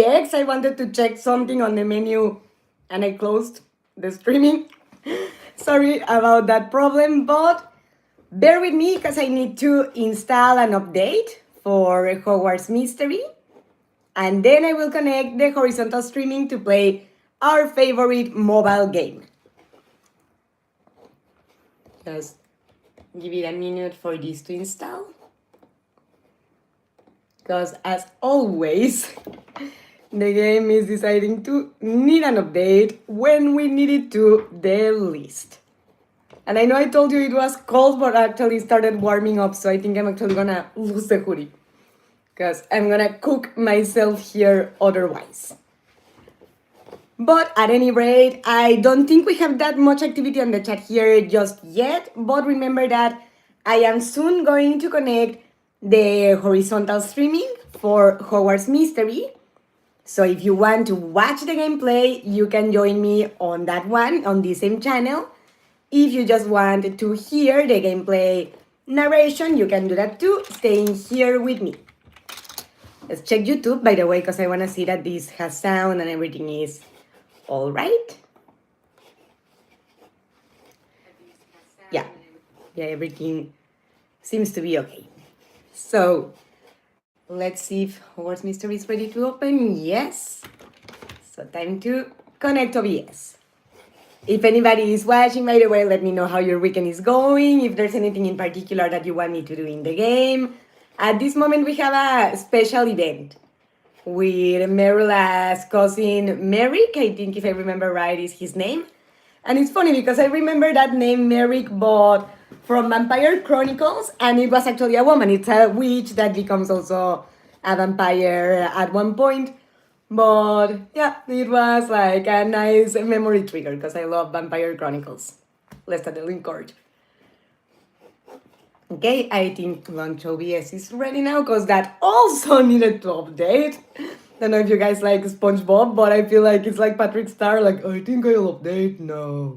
X. I wanted to check something on the menu and I closed the streaming. Sorry about that problem, but bear with me because I need to install an update for Hogwarts Mystery. And then I will connect the horizontal streaming to play our favorite mobile game. Just give it a minute for this to install. Because as always, the game is deciding to need an update when we need it to the least. And I know I told you it was cold, but actually started warming up, so I think I'm actually gonna lose the hoodie. Because I'm gonna cook myself here otherwise. But at any rate, I don't think we have that much activity on the chat here just yet, but remember that I am soon going to connect the horizontal streaming for Hogwarts Mystery. So if you want to watch the gameplay, you can join me on that one, on the same channel. If you just want to hear the gameplay narration, you can do that too, staying here with me. Let's check YouTube, by the way, because I want to see that this has sound and everything is all right. Yeah, everything seems to be okay. So let's see if Hogwarts Mystery is ready to open. Yes. So time to connect OBS. If anybody is watching, by the way, let me know how your weekend is going, if there's anything in particular that you want me to do in the game. At this moment, we have a special event with Merula's cousin Merrick, I think if I remember right is his name. And it's funny because I remember that name Merrick, but from Vampire Chronicles, and it was actually a woman. It's a witch that becomes also a vampire at one point. But yeah, it was like a nice memory trigger because I love Vampire Chronicles. Let's add the link card. Okay, I think Launch OBS is ready now because that also needed to update. Don't know if you guys like SpongeBob, but I feel like it's like Patrick Star, like, I think I'll update now.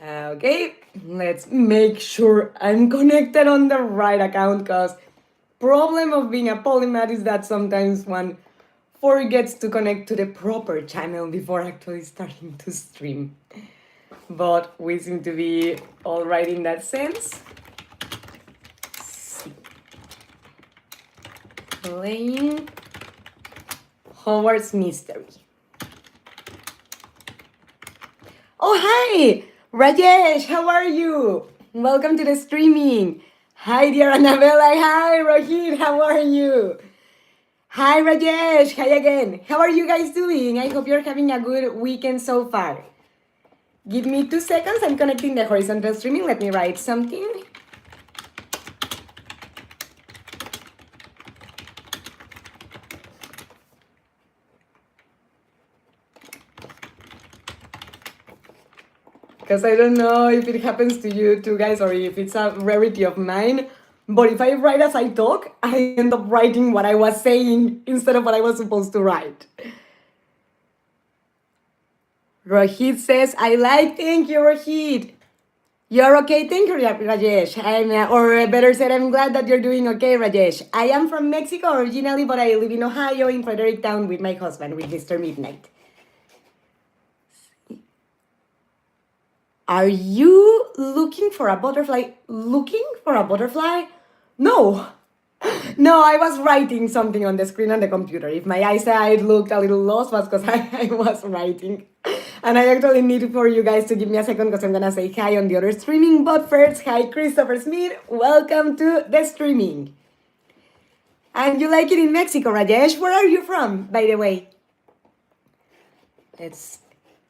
Okay, let's make sure I'm connected on the right account because problem of being a polymath is that sometimes one forgets to connect to the proper channel before actually starting to stream. But we seem to be all right in that sense. Playing Hogwarts Mystery. Oh, hi! Rajesh, how are you? Welcome to the streaming. Hi, dear Annabella. Hi, Rohit, how are you? Hi, Rajesh. Hi again. How are you guys doing? I hope you're having a good weekend so far. Give me 2 seconds. I'm connecting the horizontal streaming. Let me write something. Because I don't know if it happens to you too, guys, or if it's a rarity of mine. But if I write as I talk, I end up writing what I was saying instead of what I was supposed to write. Rohit says, I like, thank you, Rohit. You're okay, thank you, Rajesh. Or better said, I'm glad that you're doing okay, Rajesh. I am from Mexico originally, but I live in Ohio, in Fredericktown, with my husband, with Mr. Midnight. Are you looking for a butterfly? Looking for a butterfly? No. No, I was writing something on the screen on the computer. If my eyesight looked a little lost, was because I was writing. And I actually need for you guys to give me a second because I'm gonna say hi on the other streaming. But first, hi Christopher Smith. Welcome to the streaming. And you like it in Mexico, Rajesh? Where are you from, by the way? Let's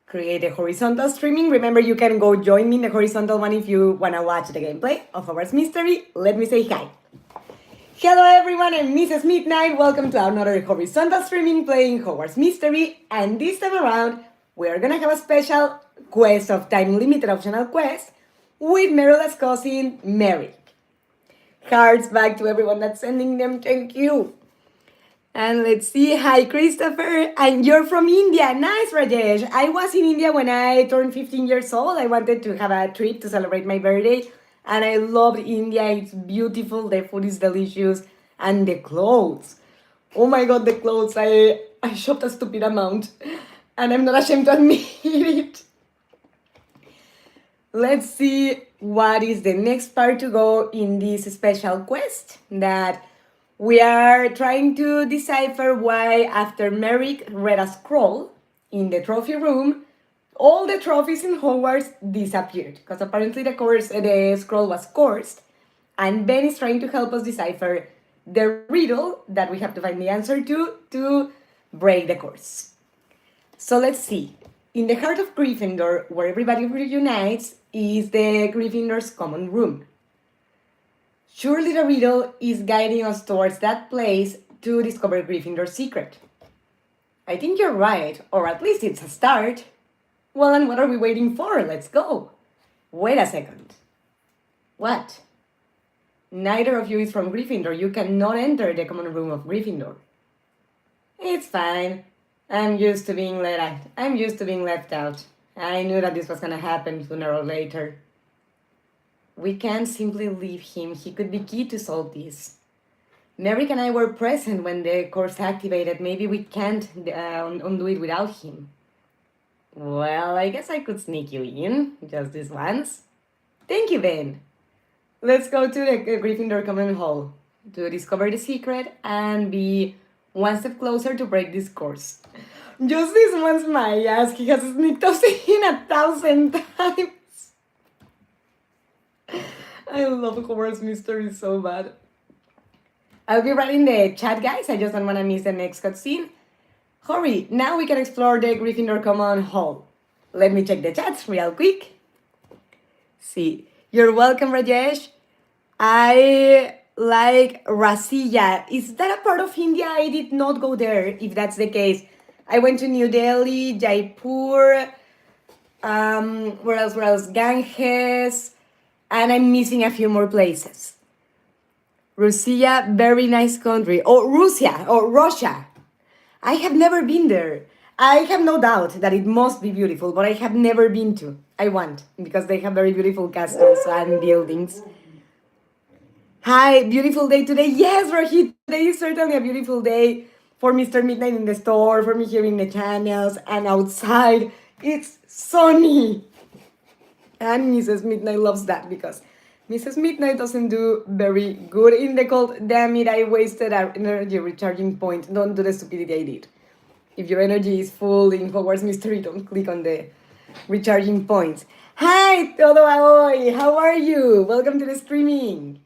create a horizontal streaming. Remember, you can go join me in the horizontal one if you wanna watch the gameplay of Hogwarts Mystery. Let me say hi. Hello everyone, I'm Mrs. Midnight. Welcome to another horizontal streaming playing Hogwarts Mystery. And this time around, we're gonna have a special quest of time-limited optional quest with Meryl's cousin, Merrick. Hearts back to everyone that's sending them, thank you. And let's see, hi Christopher, and you're from India. Nice, Rajesh. I was in India when I turned 15 years old. I wanted to have a trip to celebrate my birthday. And I loved India. It's beautiful, the food is delicious, and the clothes. Oh my god, the clothes. I shopped a stupid amount. And I'm not ashamed to admit it. Let's see what is the next part to go in this special quest that we are trying to decipher why after Merrick read a scroll in the trophy room, all the trophies in Hogwarts disappeared because apparently the scroll was cursed, and Ben is trying to help us decipher the riddle that we have to find the answer to break the curse. So let's see. In the heart of Gryffindor, where everybody reunites, is the Gryffindor's common room. Surely the riddle is guiding us towards that place to discover Gryffindor's secret. I think you're right, or at least it's a start. Well, and what are we waiting for? Let's go. Wait a second. What? Neither of you is from Gryffindor. You cannot enter the common room of Gryffindor. It's fine. I'm used to being left out. I knew that this was gonna happen sooner or later. We can't simply leave him. He could be key to solve this. Merrick and I were present when the course activated. Maybe we can't undo it without him. Well, I guess I could sneak you in, just this once. Thank you, Ben. Let's go to the Gryffindor Common Hall to discover the secret and be one step closer to break this course. Just this once, my ass. He has sneaked us in 1,000 times. I love Hogwarts mysteries so bad. I'll be writing the chat, guys. I just don't want to miss the next cutscene. Hurry, now we can explore the Gryffindor Common Hall. Let me check the chats real quick. See, you're welcome, Rajesh. I like Rasiya. Is that a part of India? I did not go there, if that's the case. I went to New Delhi, Jaipur, where else? Ganges, and I'm missing a few more places. Russia, very nice country. Oh, Russia. I have never been there. I have no doubt that it must be beautiful, but I have never been to. I want, because they have very beautiful castles and buildings. Hi, beautiful day today. Yes, Rohit, today is certainly a beautiful day for Mr. Midnight in the store, for me here in the channels, and outside. It's sunny. And Mrs. Midnight loves that because Mrs. Midnight doesn't do very good in the cold. Damn it, I wasted our energy recharging point. Don't do the stupidity I did. If your energy is full in Hogwarts Mystery, don't click on the recharging points. Hi, Todo Aoi, how are you? Welcome to the streaming.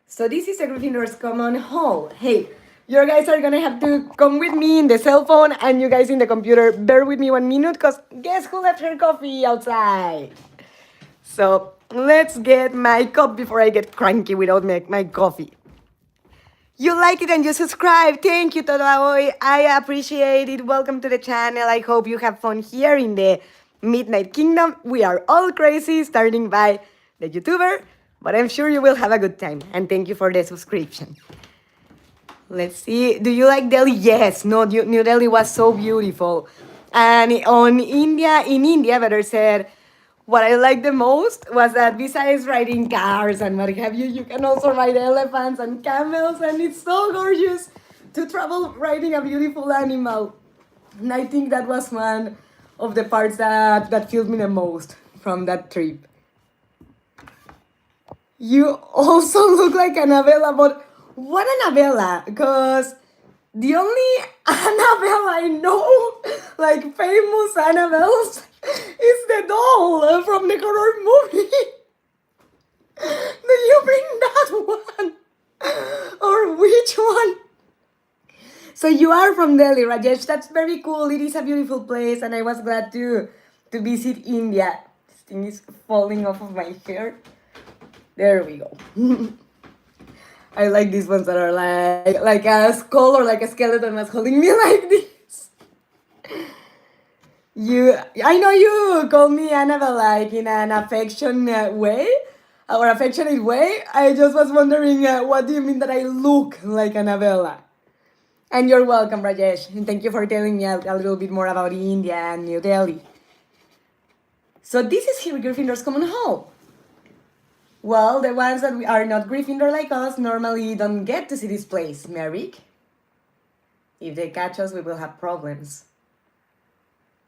So this is a Gryffindor's Common Hall. Hey, you guys are gonna have to come with me in the cell phone and you guys in the computer. Bear with me 1 minute, because guess who left her coffee outside? So let's get my cup before I get cranky without my coffee. You like it and you subscribe. Thank you, Todo Aoi. I appreciate it. Welcome to the channel. I hope you have fun here in the Midnight Kingdom. We are all crazy, starting by the YouTuber, but I'm sure you will have a good time. And thank you for the subscription. Let's see. Do you like Delhi? Yes. No, New Delhi was so beautiful. And in India, better said, what I liked the most was that besides riding cars and what have you, you can also ride elephants and camels, and it's so gorgeous to travel riding a beautiful animal. And I think that was one of the parts that filled me the most from that trip. You also look like Annabella, but what Annabella? Because the only Annabelle I know, like famous Annabelles, is the doll from the horror movie. Do you mean that one? Or which one? So you are from Delhi, Rajesh. That's very cool. It is a beautiful place, and I was glad to visit India. This thing is falling off of my hair. There we go. I like these ones that are like a skull or like a skeleton was holding me like this. I know you call me Annabelle like in an affectionate way or affectionate way. I just was wondering, what do you mean that I look like Annabella? And you're welcome, Rajesh. And thank you for telling me a little bit more about India and New Delhi. So this is here Gryffindor's Common Hall. Well, the ones that are not Gryffindor like us normally don't get to see this place, Merrick. If they catch us, we will have problems.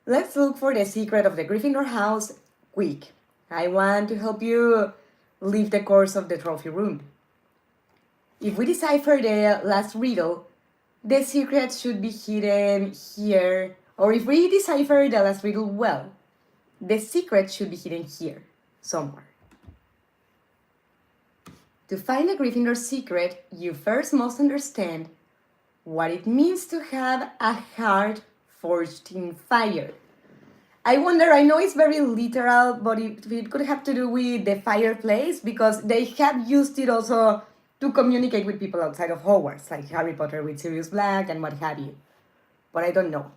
Let's look for the secret of the Gryffindor house quick. I want to help you leave the course of the trophy room. If we decipher the last riddle, the secret should be hidden here. Or if we decipher the last riddle well, the secret should be hidden here, somewhere. To find a Gryffindor secret, you first must understand what it means to have a heart forged in fire. I wonder, I know it's very literal, but it could have to do with the fireplace, because they have used it also to communicate with people outside of Hogwarts, like Harry Potter with Sirius Black and what have you. But I don't know.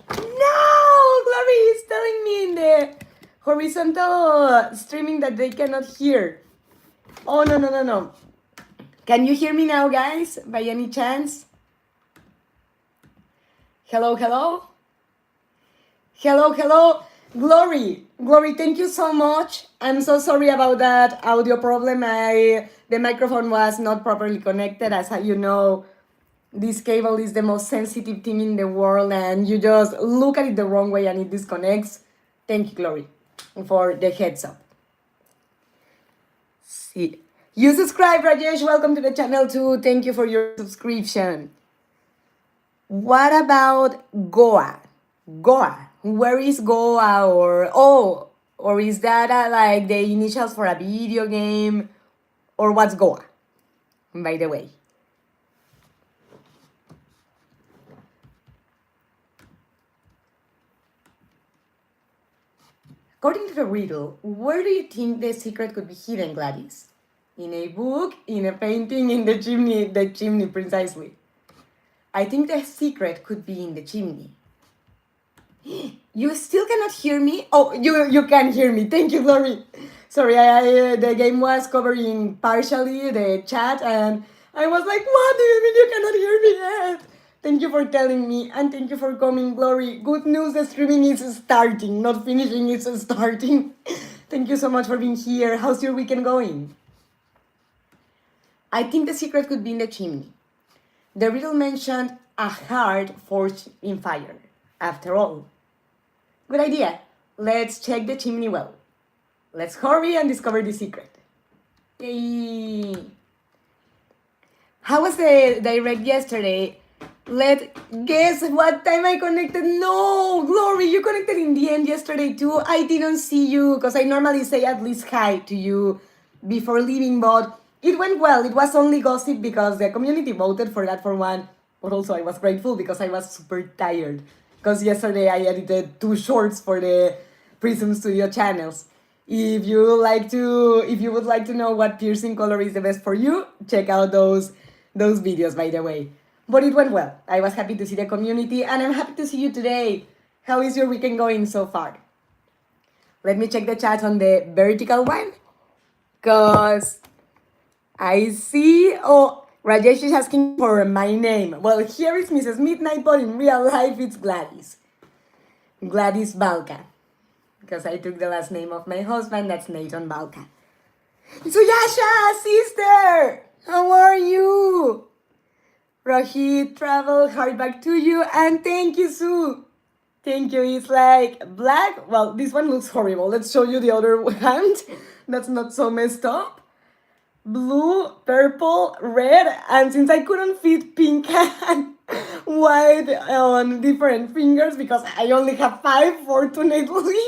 No! Glory is telling me in the horizontal streaming that they cannot hear. Oh, no. Can you hear me now, guys, by any chance? Hello. Glory, thank you so much. I'm so sorry about that audio problem. The microphone was not properly connected. As you know, this cable is the most sensitive thing in the world, and you just look at it the wrong way and it disconnects. Thank you, Glory, for the heads up. See, you subscribe, Rajesh. Welcome to the channel too. Thank you for your subscription. What about Goa? Where is Goa? Or is that like the initials for a video game? Or what's Goa, by the way? According to the riddle, where do you think the secret could be hidden, Gladys? In a book, in a painting, in the chimney precisely. I think the secret could be in the chimney. You still cannot hear me? Oh, you can hear me. Thank you, Glory. Sorry, the game was covering partially the chat, and I was like, what do you mean you cannot hear me yet? Thank you for telling me, and thank you for coming, Glory. Good news, the streaming is starting, not finishing, it's starting. Thank you so much for being here. How's your weekend going? I think the secret could be in the chimney. The riddle mentioned a heart forged in fire. After all, good idea. Let's check the chimney well. Let's hurry and discover the secret. Yay! How was the direct yesterday? Guess what time I connected? No, Glory, you connected in the end yesterday too. I didn't see you because I normally say at least hi to you before leaving, but it went well. It was only gossip because the community voted for that for one, but also I was grateful because I was super tired. Because yesterday I edited 2 shorts for the Prism Studio channels. If you would like to know what piercing color is the best for you, check out those videos, by the way. But it went well. I was happy to see the community, and I'm happy to see you today. How is your weekend going so far? Let me check the chat on the vertical one, because I see, Rajesh is asking for my name. Well, here is Mrs. Midnight, but in real life it's Gladys. Gladys Balka. Because I took the last name of my husband, that's Nathan Balka. Suyasha, sister! How are you? Rohit, travel, hard back to you, and thank you, Sue. Thank you. It's like black. Well, this one looks horrible. Let's show you the other hand. That's not so messed up. Blue, purple, red, and since I couldn't fit pink and white on different fingers because I only have 5, fortunately,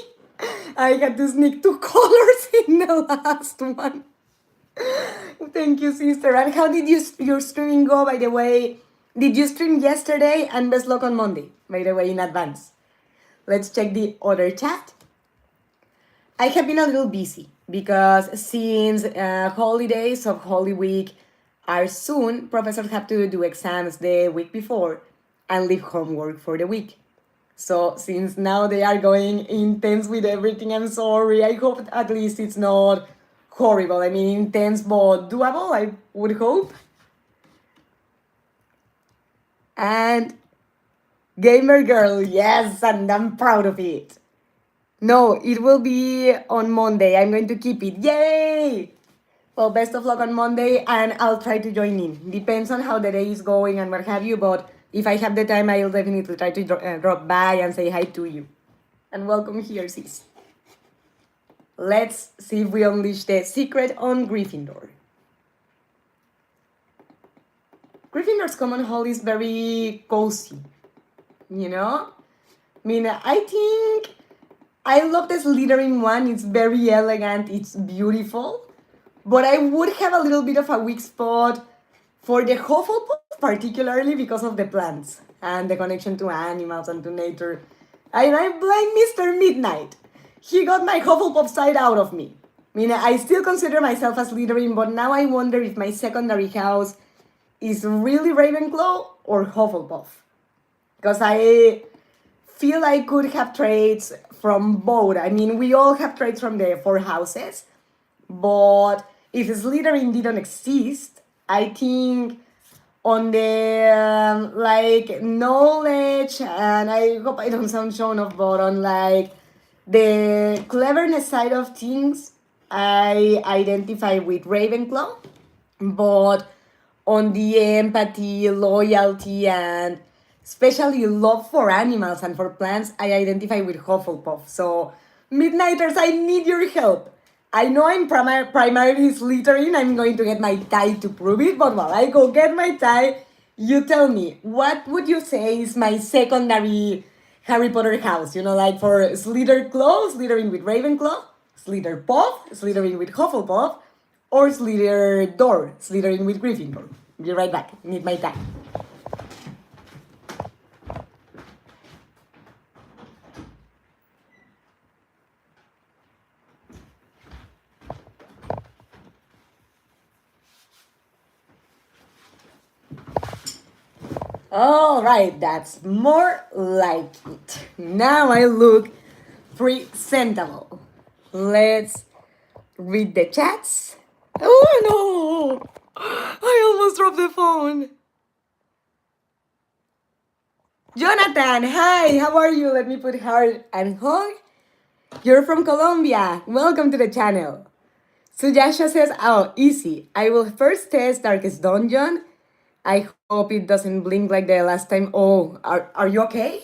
I had to sneak 2 colors in the last one. Thank you, sister. And how did your streaming go, by the way? Did you stream yesterday? And best luck on Monday, by the way, in advance. Let's check the other chat. I have been a little busy because since holidays of Holy Week are soon, professors have to do exams the week before and leave homework for the week. So since now they are going intense with everything, I'm sorry. I hope at least it's not horrible. I mean, intense but doable, I would hope. And Gamer Girl, yes, and I'm proud of it. No, it will be on Monday. I'm going to keep it. Yay! Well, best of luck on Monday, and I'll try to join in. Depends on how the day is going and what have you, but if I have the time, I'll definitely try to drop by and say hi to you. And welcome here, sis. Let's see if we unleash the secret on Gryffindor. Gryffindor's common hall is very cozy, you know? I mean, I think I love the Slytherin one. It's very elegant, it's beautiful. But I would have a little bit of a weak spot for the Hufflepuff, particularly because of the plants and the connection to animals and to nature. And I blame Mr. Midnight. He got my Hufflepuff side out of me. I mean, I still consider myself a Slytherin, but now I wonder if my secondary house is really Ravenclaw or Hufflepuff. Because I feel I could have traits from both. I mean, we all have traits from the four houses, but if Slytherin didn't exist, I think on the like knowledge, and I hope I don't sound shown off, but on like the cleverness side of things, I identify with Ravenclaw, but on the empathy, loyalty, and especially love for animals and for plants, I identify with Hufflepuff. So, Midnighters, I need your help. I know I'm primarily Slytherin. I'm going to get my tie to prove it, but while I go get my tie, you tell me, what would you say is my secondary Harry Potter house? You know, like for Slytherin-Claw, Slytherin with Ravenclaw, Slytherpuff, Slytherin with Hufflepuff, or Slitherdor, Slytherin with Gryffindor. Be right back. Need my tie. All right, that's more like it. Now I look presentable. Let's read the chats. Oh no! I almost dropped the phone. Jonathan, hi, how are you? Let me put heart and hug. You're from Colombia. Welcome to the channel. Sujasha says, oh, easy. I will first test Darkest Dungeon. I hope it doesn't blink like the last time. Oh, are you okay?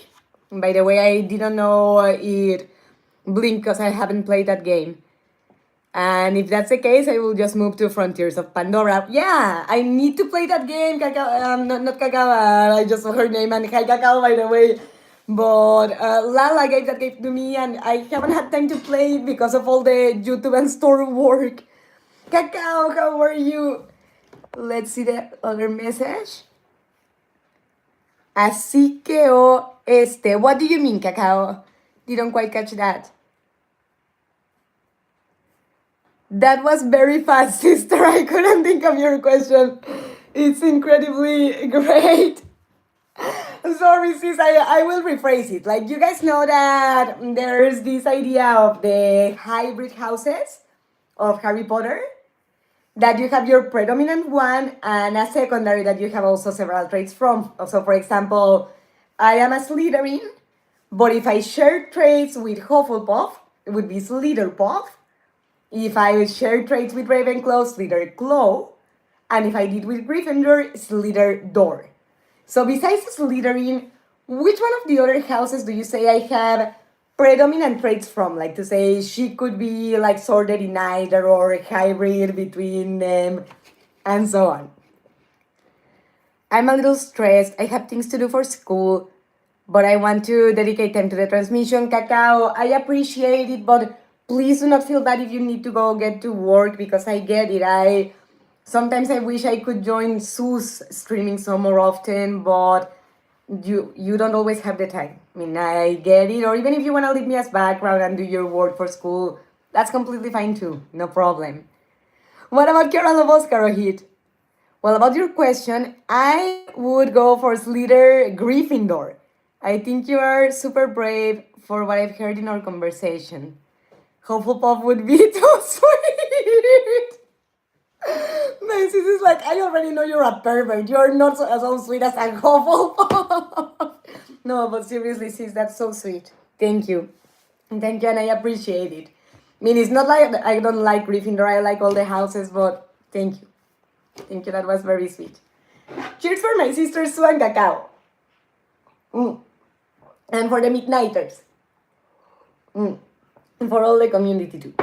By the way, I didn't know it blinked because I haven't played that game. And if that's the case, I will just move to Frontiers of Pandora. Yeah, I need to play that game. Cacao, not Cacao, I just saw her name. And hi, Cacao, by the way. But Lala gave that game to me, and I haven't had time to play it because of all the YouTube and store work. Cacao, how are you? Let's see the other message. Así que what do you mean, Cacao? Didn't quite catch that. That was very fast, sister. I couldn't think of your question. It's incredibly great. Sorry, sis, I will rephrase it. Like, you guys know that there's this idea of the hybrid houses of Harry Potter, that you have your predominant one and a secondary that you have also several traits from. So, for example, I am a Slytherin, but if I share traits with Hufflepuff, it would be Slitherpuff. If I share traits with Ravenclaw, Slitherclaw. And if I did with Gryffindor, Slitherdor. So besides Slytherin, which one of the other houses do you say I have predominant traits from? Like to say she could be like sorted in either or a hybrid between them and so on. I'm a little stressed. I have things to do for school, but I want to dedicate time to the transmission. Cacao, I appreciate it, but please do not feel bad if you need to go get to work, because I get it. Sometimes I wish I could join Sue's streaming so more often, but you don't always have the time. I mean, I get it. Or even if you want to leave me as background and do your work for school, that's completely fine too. No problem. What about Kara Loboska, Well, about your question, I would go for Slither Gryffindor. I think you are super brave for what I've heard in our conversation. Hufflepuff would be too sweet. My sis is like, I already know you're a pervert. You're not so sweet as a Hufflepuff. No, but seriously, sis, that's so sweet. Thank you. Thank you, and I appreciate it. I mean, it's not like I don't like Gryffindor. I like all the houses, but thank you. Thank you, that was very sweet. Cheers for my sister Sue and Cacao. And for the midnighters. And for all the community too.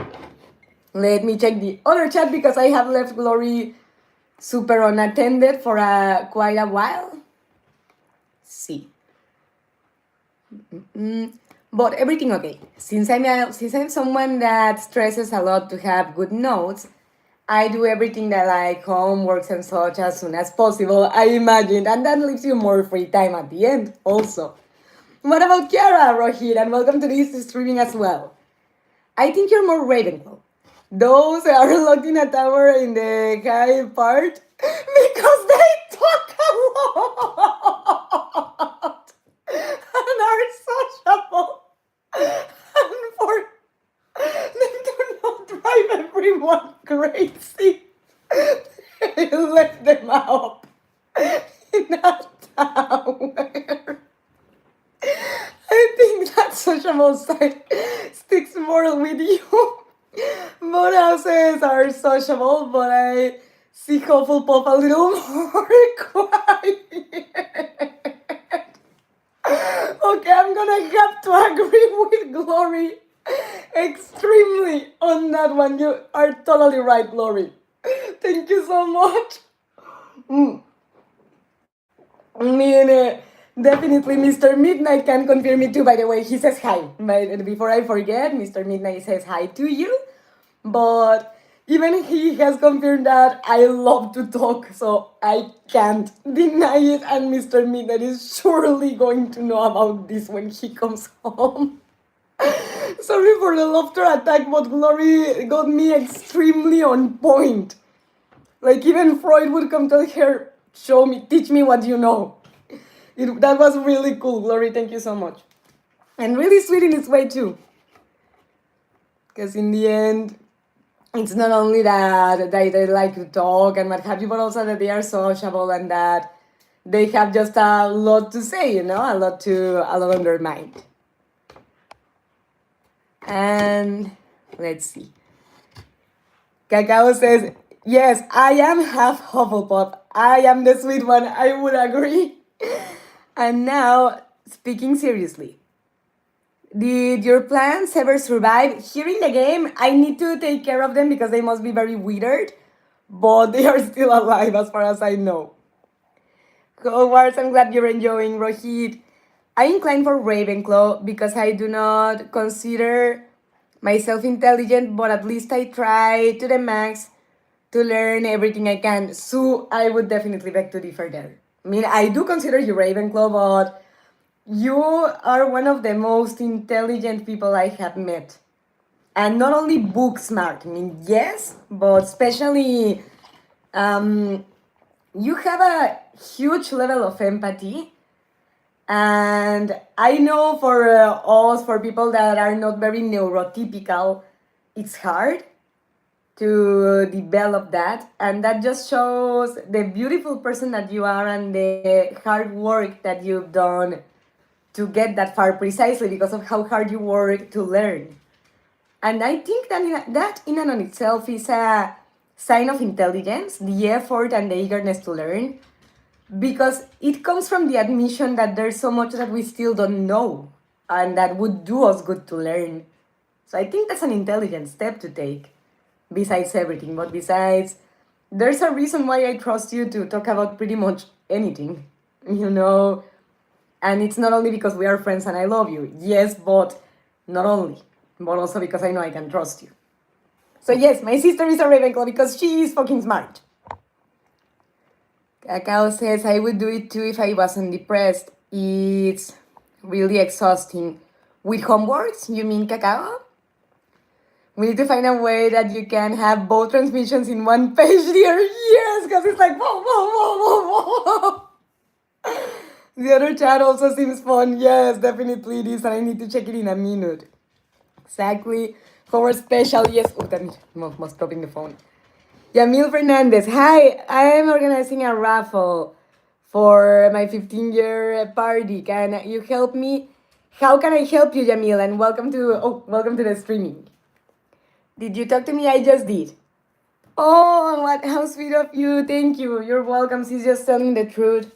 Let me check the other chat because I have left Glory super unattended for quite a while. See. But everything okay. Since I'm someone that stresses a lot to have good notes, I do everything that like homeworks and such as soon as possible, I imagine, and that leaves you more free time at the end also. What about Kiara, Rohit? And welcome to this streaming as well. I think you're more Ravenclaw. Those are locked in a tower in the high part because they talk a lot and are sociable. And for them to not drive everyone crazy, they let them out in a tower. I think that sociable side sticks more with you. Both houses are sociable, but I see Hufflepuff a little more quiet. Okay, I'm gonna have to agree with Glory extremely on that one. You are totally right, Glory. Thank you so much. I mean, definitely Mr. Midnight can confirm it too, by the way. He says hi. But before I forget, Mr. Midnight says hi to you. But even he has confirmed that I love to talk, so I can't deny it. And Mr. Midnight is surely going to know about this when he comes home. Sorry for the laughter attack, but Glory got me extremely on point. Like even Freud would come tell her, show me, teach me what you know. That was really cool, Glory. Thank you so much. And really sweet in its way too. Because in the end, it's not only that they like to talk and what have you, but also that they are sociable and that they have just a lot to say, you know, a lot on their mind. And let's see. Cacao says, yes, I am half Hufflepuff. I am the sweet one. I would agree. And now, speaking seriously, did your plants ever survive? Here in the game, I need to take care of them because they must be very withered, but they are still alive as far as I know. Hogwarts, I'm glad you're enjoying. Rohit, I incline for Ravenclaw because I do not consider myself intelligent, but at least I try to the max to learn everything I can. So I would definitely beg to differ there. I mean, I do consider you Ravenclaw, but you are one of the most intelligent people I have met. And not only book smart, I mean, yes, but especially you have a huge level of empathy. And I know for us, for people that are not very neurotypical, it's hard to develop that. And that just shows the beautiful person that you are and the hard work that you've done to get that far precisely because of how hard you work to learn. And I think that in and on itself is a sign of intelligence, the effort and the eagerness to learn, because it comes from the admission that there's so much that we still don't know and that would do us good to learn. So I think that's an intelligent step to take, besides everything. But besides, there's a reason why I trust you to talk about pretty much anything, you know? And it's not only because we are friends and I love you. Yes, but not only, but also because I know I can trust you. So yes, my sister is a Ravenclaw because she is fucking smart. Cacao says, I would do it too if I wasn't depressed. It's really exhausting. With homeworks, you mean, Cacao? We need to find a way that you can have both transmissions in one page, dear. Yes, because it's like, whoa, whoa, whoa, whoa, whoa. The other chat also seems fun. Yes, definitely it is, and I need to check it in a minute. Exactly. For special, yes. Oh, damn it. Almost dropping the phone. Yamil Fernandez. Hi, I am organizing a raffle for my 15-year party. Can you help me? How can I help you, Yamil? And welcome to the streaming. Did you talk to me? I just did. Oh, how sweet of you. Thank you. You're welcome. She's just telling the truth.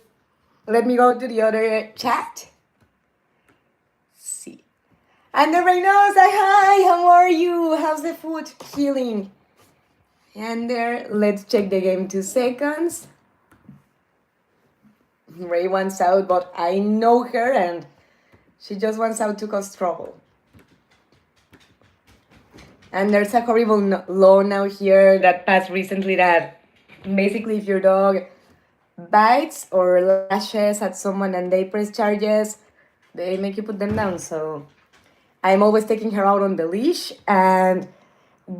Let me go to the other chat. And the Reynosa, hi, how are you? How's the foot healing? And there, let's check the game 2 seconds. Ray wants out, but I know her and she just wants out to cause trouble. And there's a horrible law now here that passed recently that basically if your dog bites or lashes at someone and they press charges, they make you put them down. So I'm always taking her out on the leash, and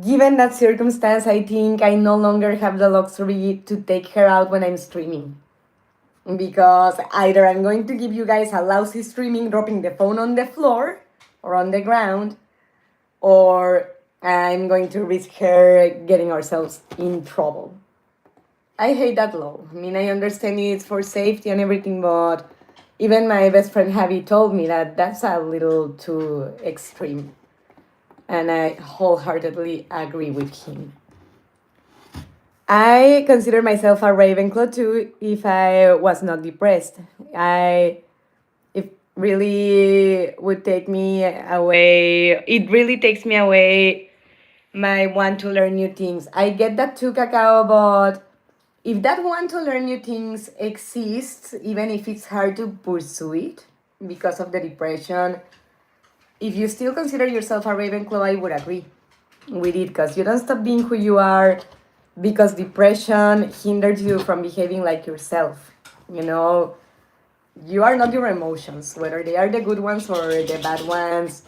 given that circumstance, I think I no longer have the luxury to take her out when I'm streaming. Because either I'm going to give you guys a lousy streaming dropping the phone on the floor or on the ground, or I'm going to risk her getting ourselves in trouble. I hate that law. I mean, I understand it's for safety and everything, but even my best friend Javi told me that that's a little too extreme. And I wholeheartedly agree with him. I consider myself a Ravenclaw too if I was not depressed. It really would take me away. It really takes me away my want to learn new things. I get that too, Cacao, but if that want to learn new things exists, even if it's hard to pursue it because of the depression, if you still consider yourself a Ravenclaw, I would agree with it because you don't stop being who you are because depression hinders you from behaving like yourself. You know, you are not your emotions, whether they are the good ones or the bad ones.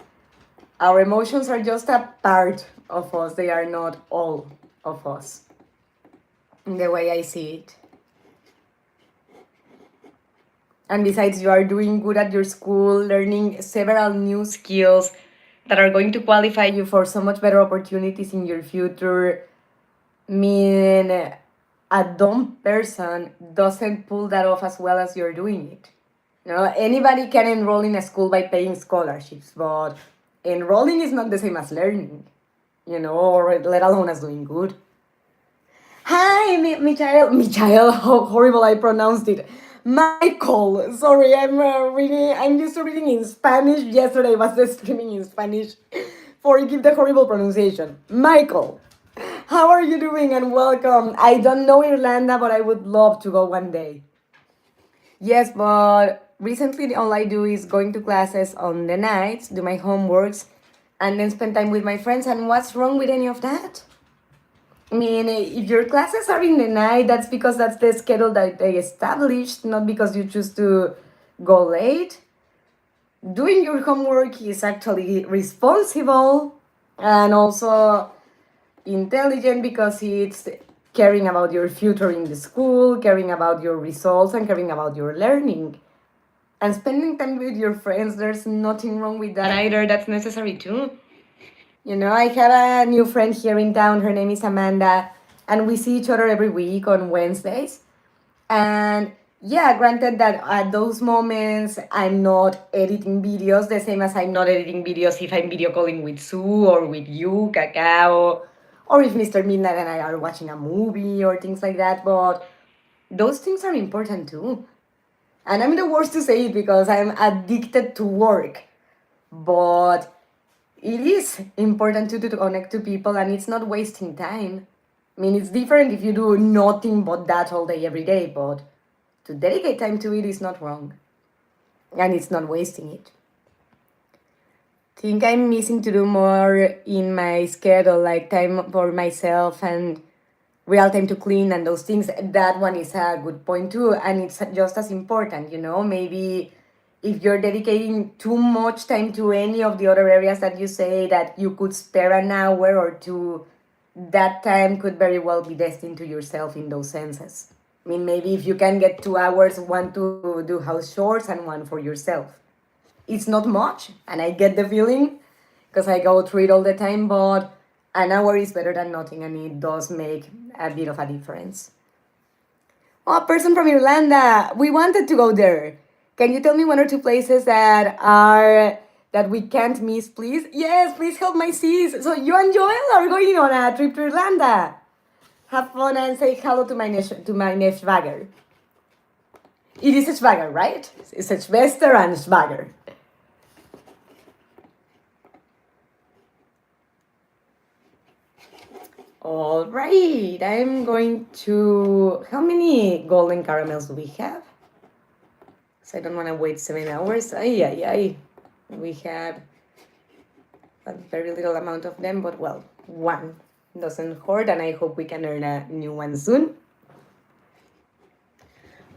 Our emotions are just a part of us, they are not all of us, the way I see it. And besides, you are doing good at your school, learning several new skills that are going to qualify you for so much better opportunities in your future. I mean, a dumb person doesn't pull that off as well as you're doing it. You know, anybody can enroll in a school by paying scholarships, but enrolling is not the same as learning, you know, or let alone as doing good. Hi, Michael, how horrible I pronounced it. Michael, sorry, I'm used to reading in Spanish. Yesterday was the streaming in Spanish. Forgive the horrible pronunciation. Michael, how are you doing and welcome? I don't know Irlanda, but I would love to go one day. Yes, but recently all I do is going to classes on the nights, do my homeworks, and then spend time with my friends. And what's wrong with any of that? I mean, if your classes are in the night, that's because that's the schedule that they established, not because you choose to go late. Doing your homework is actually responsible and also intelligent because it's caring about your future in the school, caring about your results, and caring about your learning. And spending time with your friends, there's nothing wrong with that either. That's necessary too. You know, I have a new friend here in town. Her name is Amanda, and we see each other every week on Wednesdays. And yeah, granted that at those moments I'm not editing videos the same as I'm not editing videos if I'm video calling with Sue or with you, Cacao, or if Mr. Midnight and I are watching a movie or things like that. But those things are important too. And I'm the worst to say it because I'm addicted to work. But it is important to connect to people and it's not wasting time. I mean, it's different if you do nothing but that all day, every day, but to dedicate time to it is not wrong. And it's not wasting it. Think I'm missing to do more in my schedule, like time for myself and real time to clean and those things. That one is a good point too. And it's just as important, you know, maybe if you're dedicating too much time to any of the other areas that you say that you could spare an hour or two, that time could very well be destined to yourself in those senses. I mean, maybe if you can get 2 hours, one to do house chores and one for yourself. It's not much, and I get the feeling because I go through it all the time, but an hour is better than nothing, and it does make a bit of a difference. Oh, a person from Irlanda, we wanted to go there. Can you tell me one or two places that we can't miss, please? Yes, please help my sis. So you and Joel are going on a trip to Irlanda. Have fun and say hello to my Schwager. It is a Schwager, right? It's a Schwester and Schwager. All right, I'm going to. How many golden caramels do we have? So I don't want to wait 7 hours. Ay, ay, ay. We have a very little amount of them, but well, one doesn't hurt, and I hope we can earn a new one soon.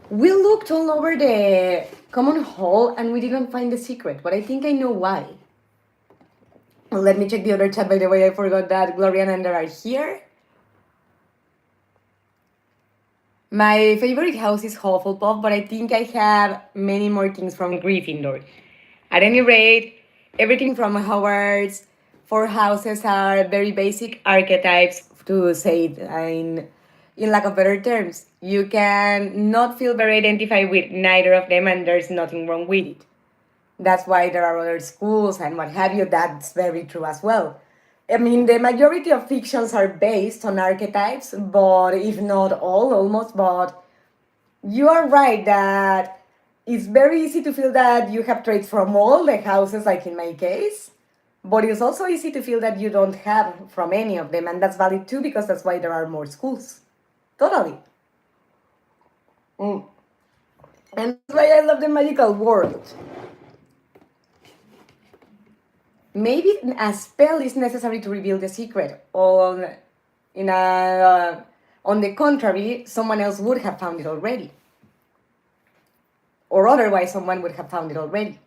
We looked all over the common hall and we didn't find the secret, but I think I know why. Let me check the other chat, by the way. I forgot that Gloria and Ander are here. My favorite house is Hufflepuff, but I think I have many more things from Gryffindor. At any rate, everything from Hogwarts, four houses are very basic archetypes, to say it in lack of better terms. You can not feel very identified with neither of them, and there's nothing wrong with it. That's why there are other schools and what have you. That's very true as well. I mean, the majority of fictions are based on archetypes, but if not all, almost. But you are right that it's very easy to feel that you have traits from all the houses, like in my case. But it's also easy to feel that you don't have from any of them, and that's valid too, because that's why there are more schools. Totally. Mm. And that's why I love the magical world. Maybe a spell is necessary to reveal the secret, or on the contrary, someone else would have found it already. Or otherwise, someone would have found it already.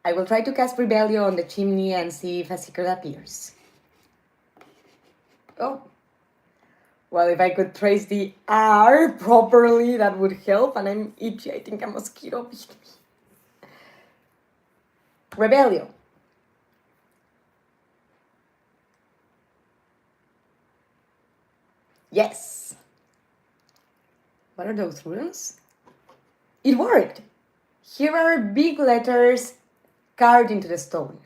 I will try to cast Rebellion on the chimney and see if a secret appears. Oh. Well, if I could trace the R properly, that would help, and I'm itchy. I think a mosquito bit me. Rebellion. Yes. What are those runes? It worked. Here are big letters carved into the stone.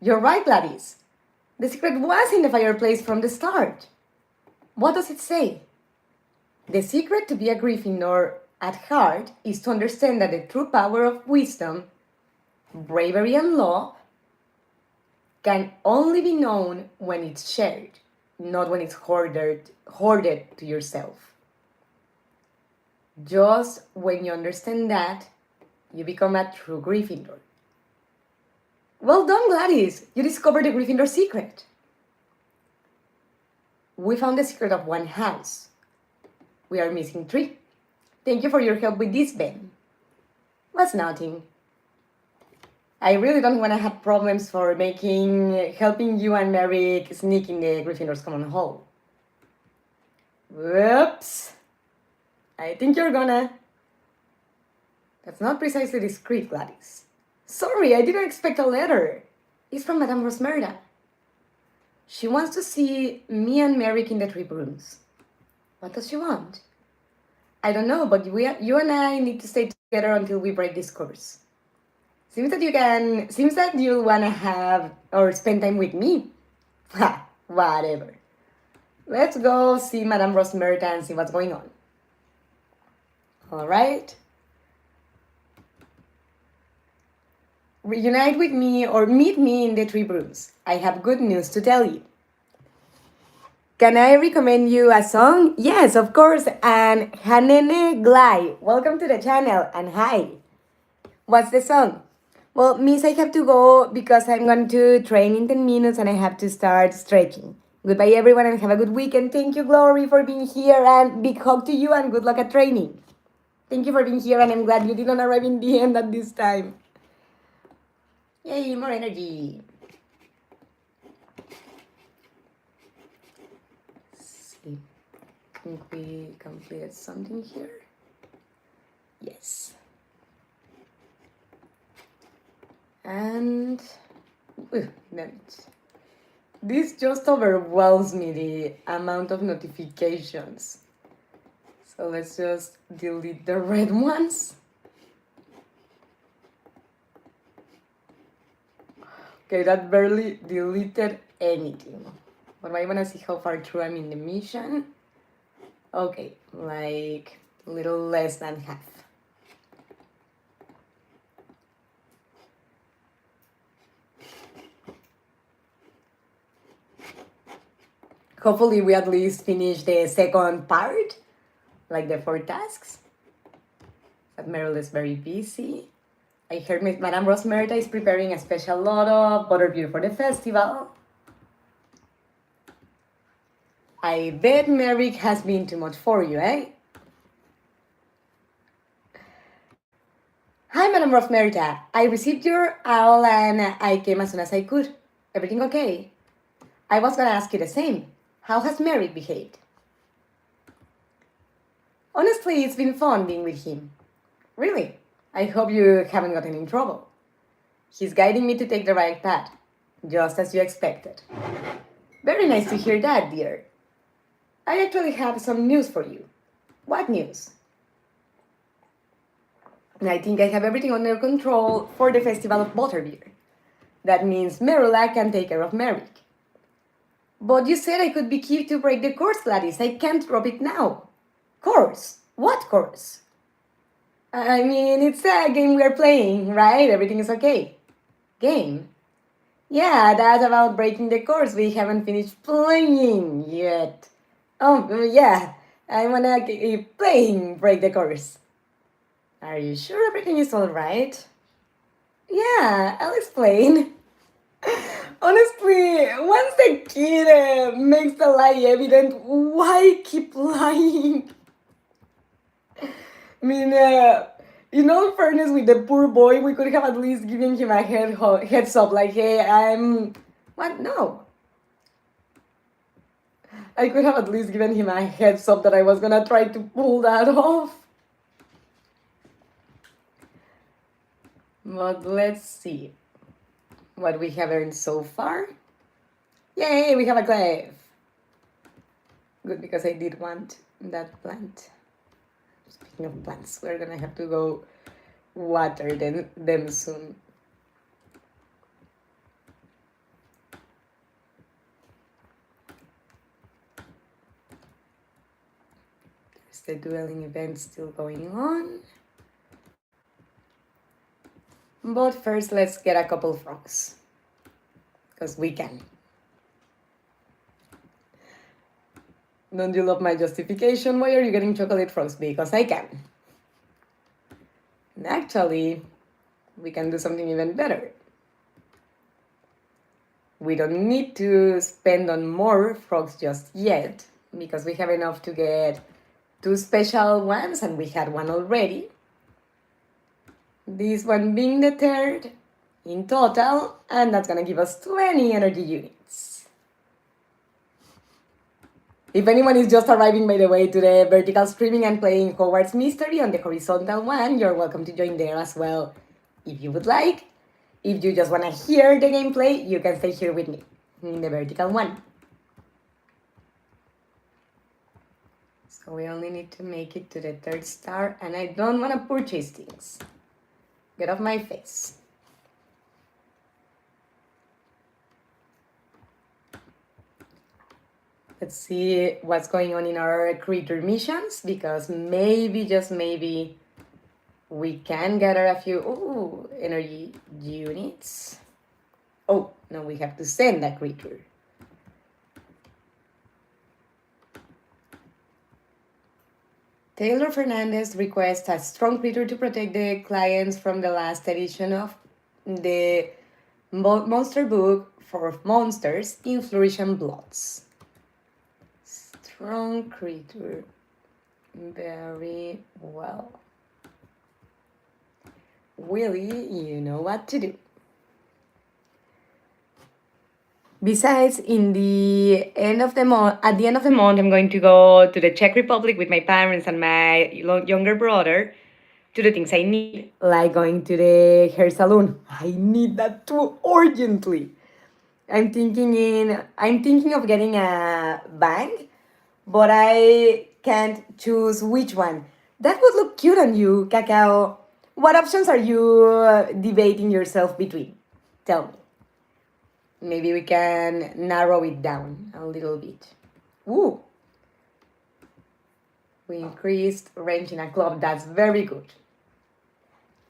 You're right, Gladys. The secret was in the fireplace from the start. What does it say? The secret to be a Gryffindor at heart is to understand that the true power of wisdom, bravery, and love can only be known when it's shared, not when it's hoarded to yourself. Just when you understand that, you become a true Gryffindor. Well done, Gladys! You discovered the Gryffindor secret. We found the secret of one house. We are missing 3. Thank you for your help with this, Ben. What's nothing? I really don't want to have problems for helping you and Merrick sneak in the Gryffindor's common hall. Whoops. I think you're gonna. That's not precisely discreet, Gladys. Sorry, I didn't expect a letter. It's from Madame Rosmerta. She wants to see me and Merrick in the trip rooms. What does she want? I don't know, but you and I need to stay together until we break this course. Seems that you wanna have or spend time with me. Ha, whatever. Let's go see Madame Rosmerta and see what's going on. All right. Reunite with me or meet me in the 3 rooms. I have good news to tell you. Can I recommend you a song? Yes, of course. And Hanene Glai, welcome to the channel and hi. What's the song? Well, Miss, I have to go because I'm going to train in 10 minutes and I have to start stretching. Goodbye, everyone, and have a good weekend. Thank you, Glory, for being here, and big hug to you and good luck at training. Thank you for being here, and I'm glad you didn't arrive in the end at this time. Yay, more energy. Let's see. Can we complete something here? Yes. And damn it. This just overwhelms me, the amount of notifications. So let's just delete the red ones. Okay, that barely deleted anything. But I wanna see how far through I'm in the mission. Okay, like a little less than half. Hopefully we at least finish the second part, like the 4 tasks. But Meryl is very busy. I heard Madame Rose Merita is preparing a special lot of butterbeer for the festival. I bet Merrick has been too much for you, eh? Hi, Madame Rose Merita. I received your owl and I came as soon as I could. Everything okay? I was gonna ask you the same. How has Merrick behaved? Honestly, it's been fun being with him. Really? I hope you haven't gotten in trouble. He's guiding me to take the right path, just as you expected. Very nice to hear that, dear. I actually have some news for you. What news? I think I have everything under control for the Festival of Butterbeer. That means Merula can take care of Merrick. But you said I could be key to break the course, Gladys. I can't drop it now. Course? What course? I mean, it's a game we're playing, right? Everything is okay. Game? Yeah, that's about breaking the course. We haven't finished playing yet. Oh, yeah. I wanna keep playing Break the Course. Are you sure everything is alright? Yeah, I'll explain. Honestly, once the kid makes the lie evident, why keep lying? I mean, in all fairness, with the poor boy, we could have at least given him a heads up, like, hey, I'm. What? No. I could have at least given him a heads up that I was gonna try to pull that off. But let's see what we have earned so far. Yay, we have a glaive. Good, because I did want that plant. Speaking of plants, we're gonna have to go water them soon. There's the dueling event still going on. But first, let's get a couple frogs. Because we can. Don't you love my justification? Why are you getting chocolate frogs? Because I can. And actually, we can do something even better. We don't need to spend on more frogs just yet, because we have enough to get 2 special ones, and we had one already. This one being the 3rd in total, and that's gonna give us 20 energy units. If anyone is just arriving, by the way, to the vertical streaming and playing Hogwarts Mystery on the horizontal one, you're welcome to join there as well if you would like. If you just want to hear the gameplay, you can stay here with me in the vertical one. So we only need to make it to the 3rd star, and I don't want to purchase things. Get off my face. Let's see what's going on in our creature missions, because maybe, just maybe, we can gather a few energy units. Oh, no, we have to send a creature. Taylor Fernandez requests a strong creature to protect the clients from the last edition of the monster book for monsters in Flourish and Bloods. Strong creature. Very well. Willie, you know what to do. Besides, in the end of the month, at the end of the month, I'm going to go to the Czech Republic with my parents and my younger brother to the things I need, like going to the hair salon. I need that too urgently. I'm thinking of getting a bang, but I can't choose which one. That would look cute on you, Cacao. What options are you debating yourself between? Tell me. Maybe we can narrow it down a little bit. Ooh. We increased range in a club. That's very good.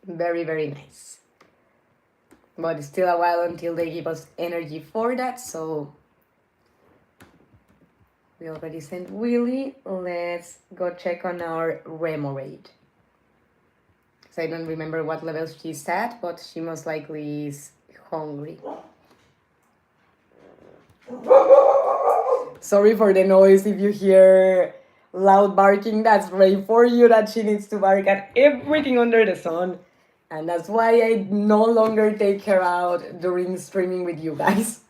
Very, very nice. But it's still a while until they give us energy for that, so We already sent Willy. Let's go check on our Remo rate. So I don't remember what level she's at, but she most likely is hungry. Sorry for the noise if you hear loud barking. That's Ray for you that she needs to bark at everything under the sun. And that's why I no longer take her out during streaming with you guys.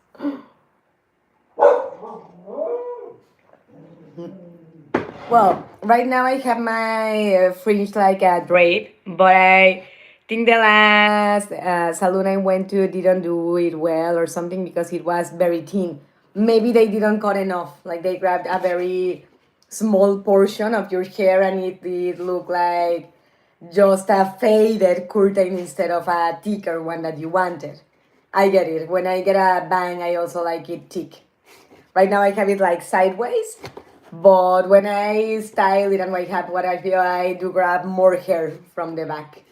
Well, right now I have my fringe like a drape, but I think the last salon I went to didn't do it well or something because it was very thin. Maybe they didn't cut enough. Like they grabbed a very small portion of your hair and it looked like just a faded curtain instead of a thicker one that you wanted. I get it. When I get a bang, I also like it thick. Right now I have it like sideways, but when I style it and I have what I feel, I do grab more hair from the back.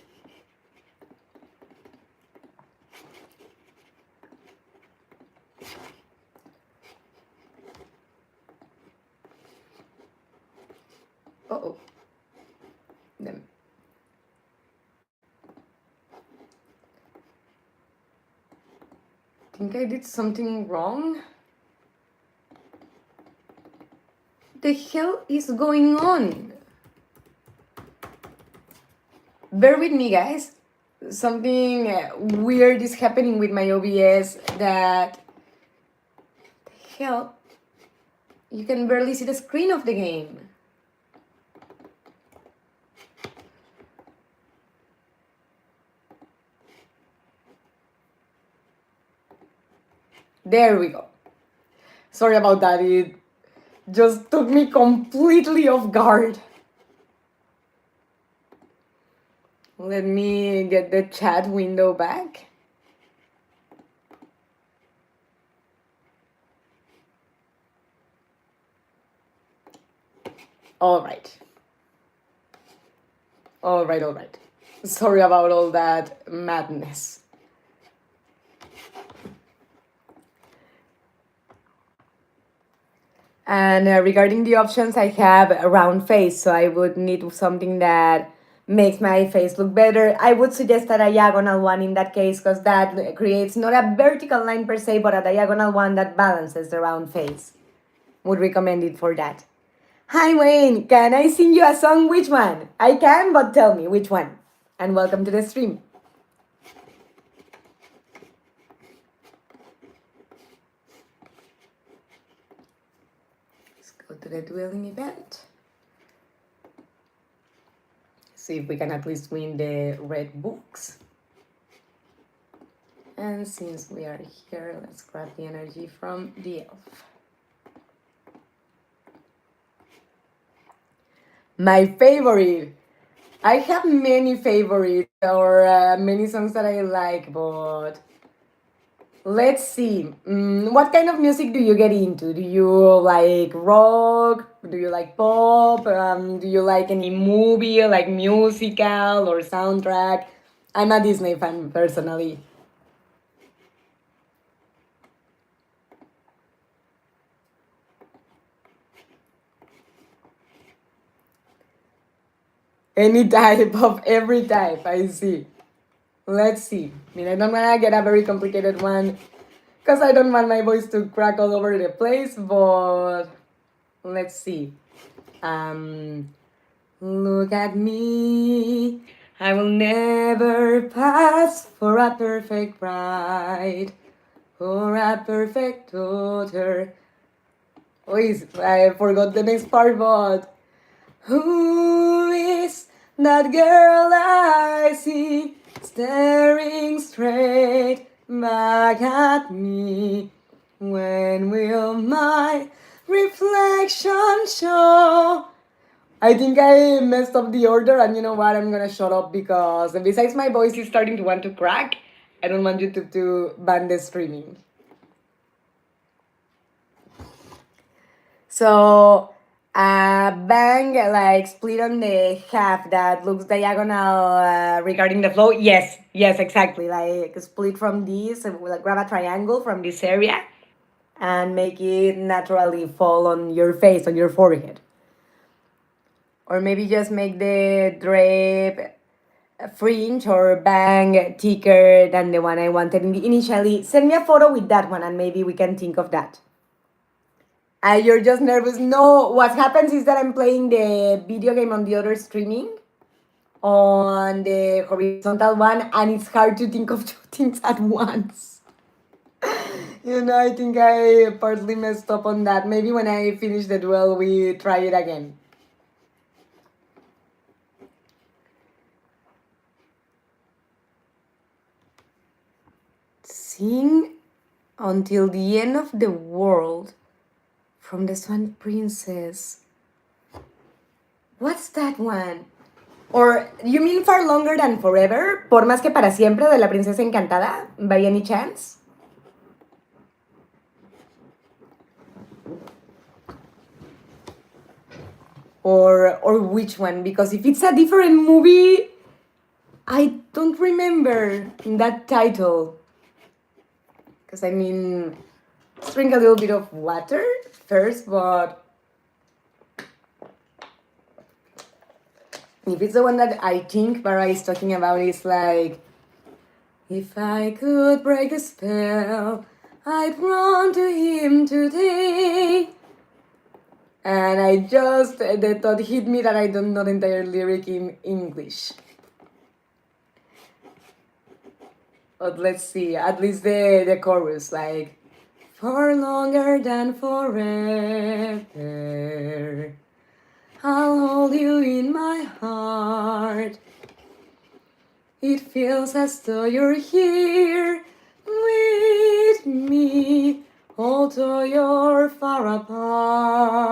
Uh-oh. Them. Think I did something wrong? The hell is going on? Bear with me, guys. Something weird is happening with my OBS that... The hell? You can barely see the screen of the game. There we go. Sorry about that. It just took me completely off guard. Let me get the chat window back. All right. All right. Sorry about all that madness. And regarding the options, I have a round face, so I would need something that makes my face look better. I would suggest a diagonal one in that case, because that creates not a vertical line per se, but a diagonal one that balances the round face. Would recommend it for that. Hi Wayne, can I sing you a song? Which one? I can, but tell me which one. And welcome to the stream. Let's go to the dueling event. See if we can at least win the red books. And since we are here, let's grab the energy from the elf. My favorite. I have many favorites or many songs that I like, but let's see. What kind of music do you get into? Do you like rock? Do you like pop? Do you like any movie, like musical or soundtrack? I'm a Disney fan personally. Any type of every type, I see. Let's see. I mean, I don't want to get a very complicated one because I don't want my voice to crack all over the place, but let's see. Look at me. I will never pass for a perfect bride or a perfect daughter. Wait, I forgot the next part, but who is that girl I see staring straight back at me? When will my reflection show? I think I messed up the order, and you know what? I'm gonna shut up because besides my voice is starting to want to crack, I don't want YouTube to ban the streaming. So bang like split on the half that looks diagonal regarding the flow. Yes, exactly. Like split from this, like grab a triangle from this area and make it naturally fall on your face, on your forehead. Or maybe just make the drape fringe or bang thicker than the one I wanted initially. Send me a photo with that one and maybe we can think of that. You're just nervous. No, what happens is that I'm playing the video game on the other streaming on the horizontal one, and it's hard to think of two things at once. I think I partly messed up on that. Maybe when I finish the duel, we try it again. Sing until the end of the world from the Swan Princess. What's that one? Or you mean Far Longer Than Forever? Por más que para siempre de la Princesa Encantada? By any chance? Or which one? Because if it's a different movie, I don't remember that title. Because I mean, let's drink a little bit of water first, but if it's the one that I think Bara is talking about, it's like, if I could break a spell, I'd run to him today. And I just, the thought hit me that I don't know the entire lyric in English. But let's see, at least the chorus, like, for longer than forever, I'll hold you in my heart. It feels as though you're here with me, although you're far apart.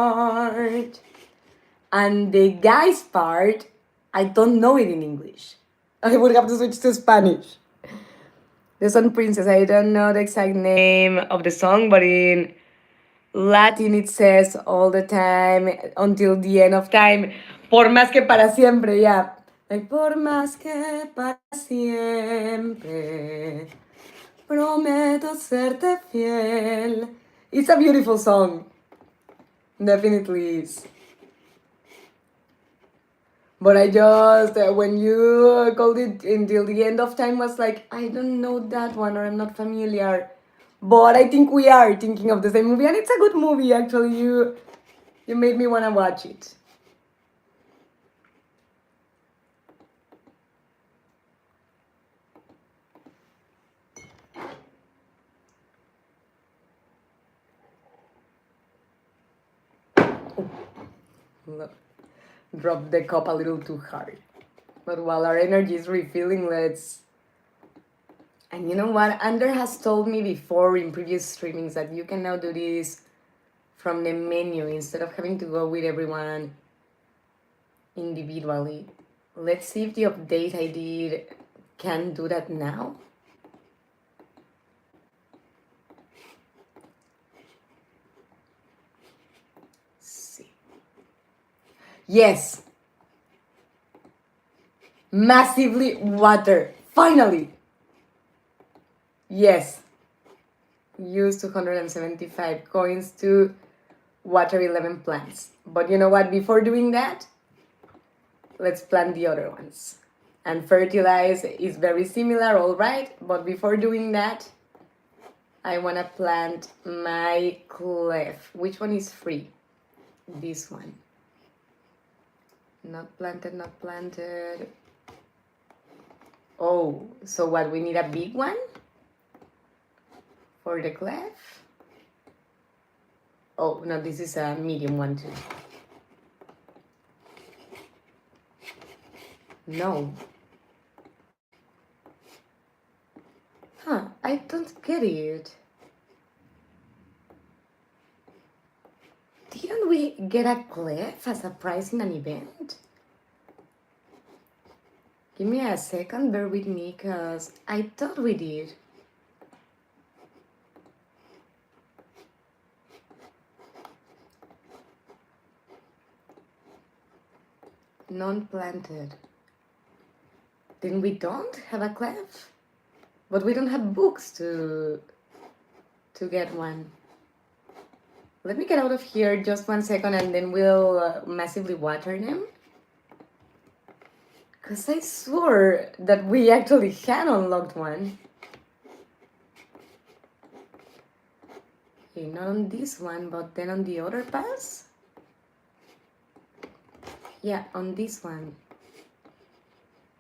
And the guy's part, I don't know it in English. I would have to switch to Spanish. The Sun Princess, I don't know the exact name of the song, but in Latin it says all the time, until the end of time. Por más que para siempre, yeah. Like, por más que para siempre, prometo serte fiel. It's a beautiful song. Definitely is. But I just, when you called it until the end of time, was like, I don't know that one, or I'm not familiar. But I think we are thinking of the same movie, and it's a good movie, actually. You made me want to watch it. Look, drop the cup a little too hard. But while our energy is refilling, let's... And you know what? Ander has told me before in previous streamings that you can now do this from the menu instead of having to go with everyone individually. Let's see if the update I did can do that now. See. Yes. Massively water. Finally. Yes. Use 275 coins to water 11 plants. But you know what? Before doing that, let's plant the other ones. And fertilize is very similar, all right? But before doing that, I want to plant my clef. Which one is free? This one. Not planted, not planted. Oh, so what? We need a big one for the clef? Oh, no, this is a medium one too. No. Huh, I don't get it. Didn't we get a clef as a prize in an event? Give me a second, bear with me, because I thought we did. Non-planted. Then we don't have a clef? But we don't have books to get one. Let me get out of here just 1 second and then we'll massively water them. Because I swore that we actually had unlocked one. Okay, not on this one, but then on the other pass? Yeah, on this one.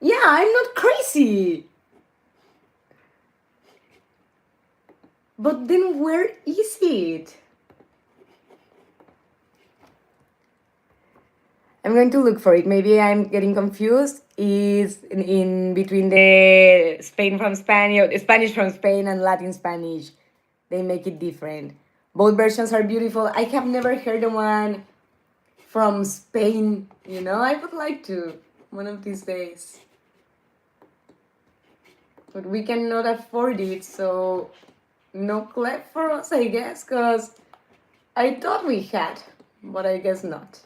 Yeah, I'm not crazy! But then where is it? I'm going to look for it. Maybe I'm getting confused. Is in between the Spain from Spanish, Spanish from Spain, and Latin Spanish. They make it different. Both versions are beautiful. I have never heard the one from Spain. You know, I would like to one of these days. But we cannot afford it, so no clap for us, I guess, because I thought we had, but I guess not.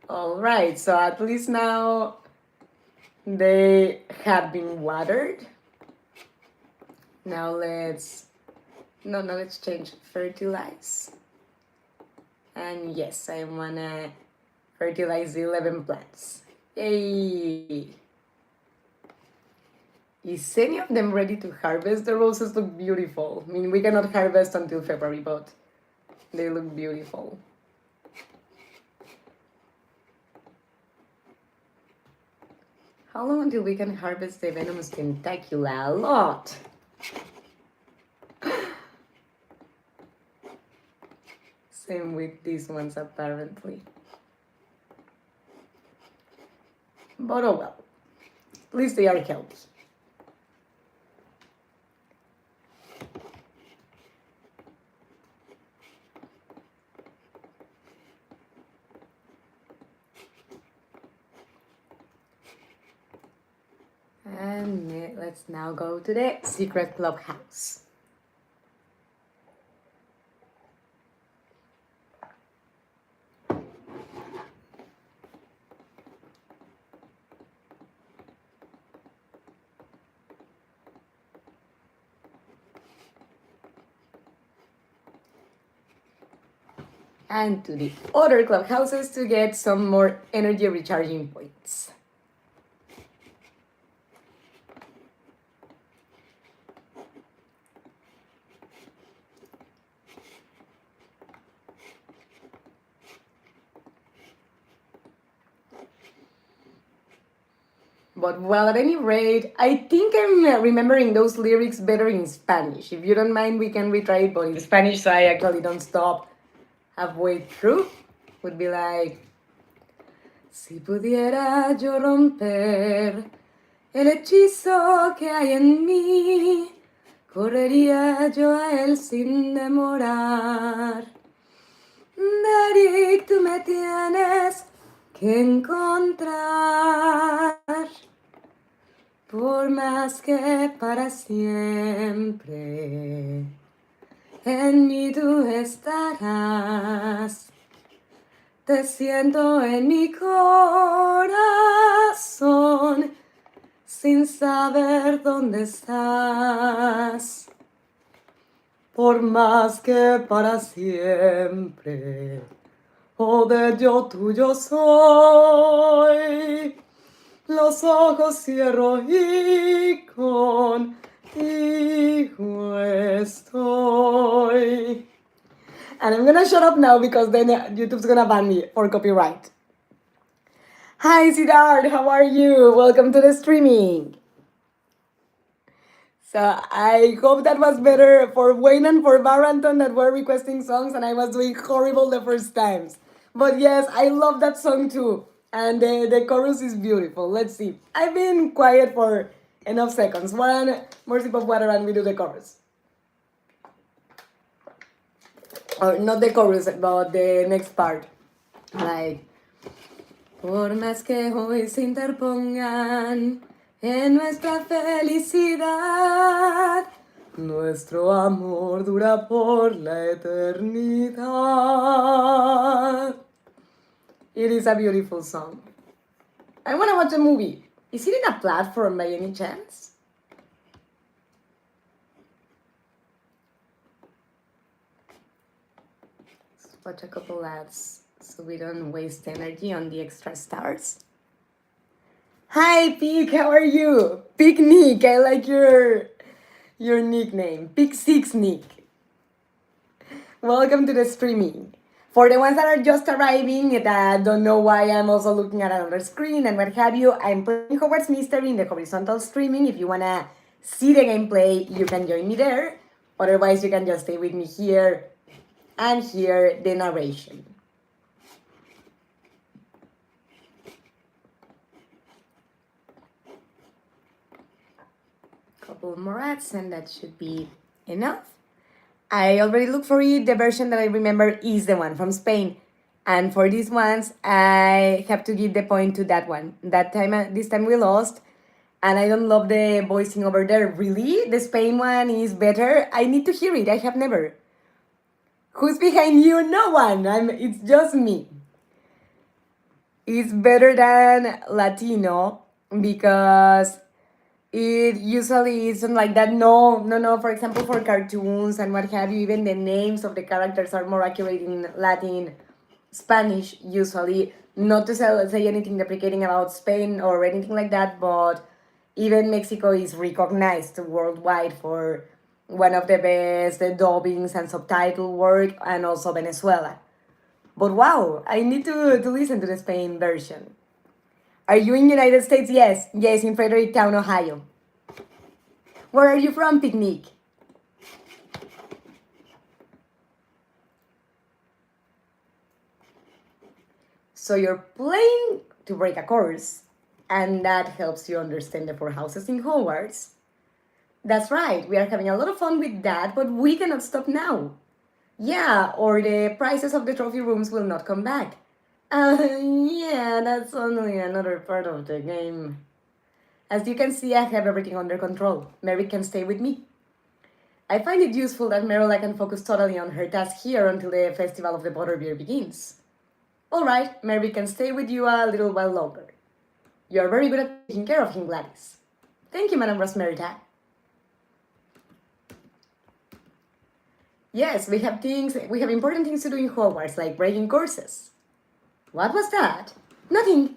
All right, so at least now they have been watered. Now let's change fertilize. And yes, I wanna fertilize the 11 plants. Yay! Is any of them ready to harvest? The roses look beautiful. I mean, we cannot harvest until February, but they look beautiful. How long until we can harvest the venomous tentacula? A lot! Same with these ones, apparently. But oh well. At least they are healthy. And let's now go to the secret clubhouse. And to the other clubhouses to get some more energy recharging points. But well, at any rate, I think I'm remembering those lyrics better in Spanish. If you don't mind, we can retry it, but in Spanish, so I actually don't stop halfway through. Would be like, si pudiera yo romper el hechizo que hay en mí, correría yo a él sin demorar. Derek, tú me tienes que encontrar, por más que para siempre en mí tú estarás. Te siento en mi corazón sin saber dónde estás. Por más que para siempre, oh de yo tuyo soy. Los ojos cierro y contigo estoy. And I'm gonna shut up now because then YouTube's gonna ban me for copyright. Hi Siddharth, how are you? Welcome to the streaming. So I hope that was better for Wayne and for Baranton that were requesting songs and I was doing horrible the first times. But yes, I love that song too. And the chorus is beautiful. Let's see. I've been quiet for enough seconds. One more sip of water and we do the chorus. Or not the chorus, but the next part. Like, por más que hoy se interpongan en nuestra felicidad, nuestro amor dura por la eternidad. It is a beautiful song. I want to watch a movie. Is it in a platform by any chance? watch a couple ads so we don't waste energy on the extra stars. Hi, Pig, how are you? Pig Nick, I like your nickname. Pig Six Nick. Welcome to the streaming. For the ones that are just arriving that don't know why I'm also looking at another screen and what have you, I'm playing Hogwarts Mystery in the horizontal streaming. If you wanna see the gameplay, you can join me there. Otherwise, you can just stay with me here and hear the narration. Couple more ads and that should be enough. I already looked for it. The version that I remember is the one from Spain. And for these ones, I have to give the point to that one. This time we lost. And I don't love the voicing over there. Really? The Spain one is better? I need to hear it. I have never. Who's behind you? No one. It's just me. It's better than Latino because it usually isn't like that. No. For example, for cartoons and what have you, even the names of the characters are more accurate in Latin, Spanish, usually. Not to say anything deprecating about Spain or anything like that, but even Mexico is recognized worldwide for one of the best dubbings and subtitle work, and also Venezuela. But wow, I need to listen to the Spain version. Are you in United States? Yes, in Fredericktown, Ohio. Where are you from, Picnic? So you're playing to break a course, and that helps you understand the four houses in Hogwarts. That's right, we are having a lot of fun with that, but we cannot stop now. Yeah, or the prices of the trophy rooms will not come back. Yeah, that's only another part of the game. As you can see, I have everything under control. Mary can stay with me. I find it useful that Merila can focus totally on her task here until the Festival of the Butterbeer begins. Alright, Mary can stay with you a little while longer. You are very good at taking care of him, Gladys. Thank you, Madame Rosmerita. Yes, we have important things to do in Hogwarts, like breaking courses. What was that? Nothing.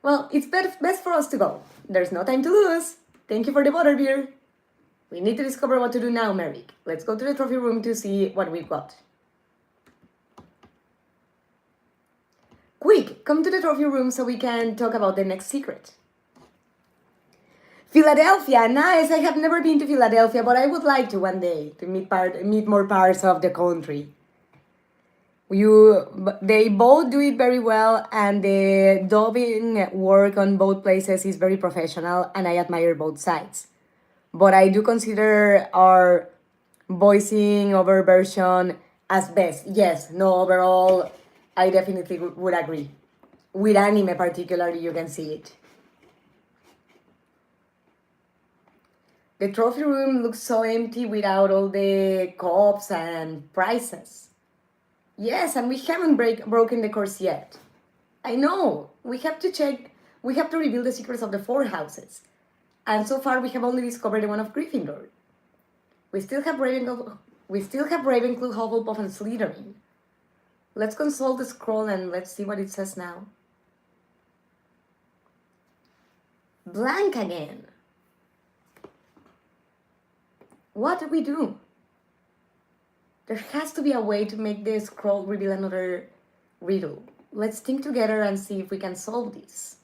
Well, it's best for us to go. There's no time to lose. Thank you for the butterbeer. We need to discover what to do now, Merrick. Let's go to the trophy room to see what we've got. Quick, come to the trophy room so we can talk about the next secret. Philadelphia, nice. I have never been to Philadelphia, but I would like to one day to meet more parts of the country. They both do it very well, and the dubbing work on both places is very professional, and I admire both sides. But I do consider our voicing over version as best. Yes, no, overall, I definitely would agree. With anime particularly, you can see it. The trophy room looks so empty without all the cups and prizes. Yes, and we haven't broken the course yet. I know. We have to reveal the secrets of the four houses. And so far we have only discovered the one of Gryffindor. We still have Ravenclaw, Hufflepuff, and Slytherin. Let's consult the scroll and let's see what it says now. Blank again. What do we do? There has to be a way to make the scroll reveal another riddle. Let's think together and see if we can solve this.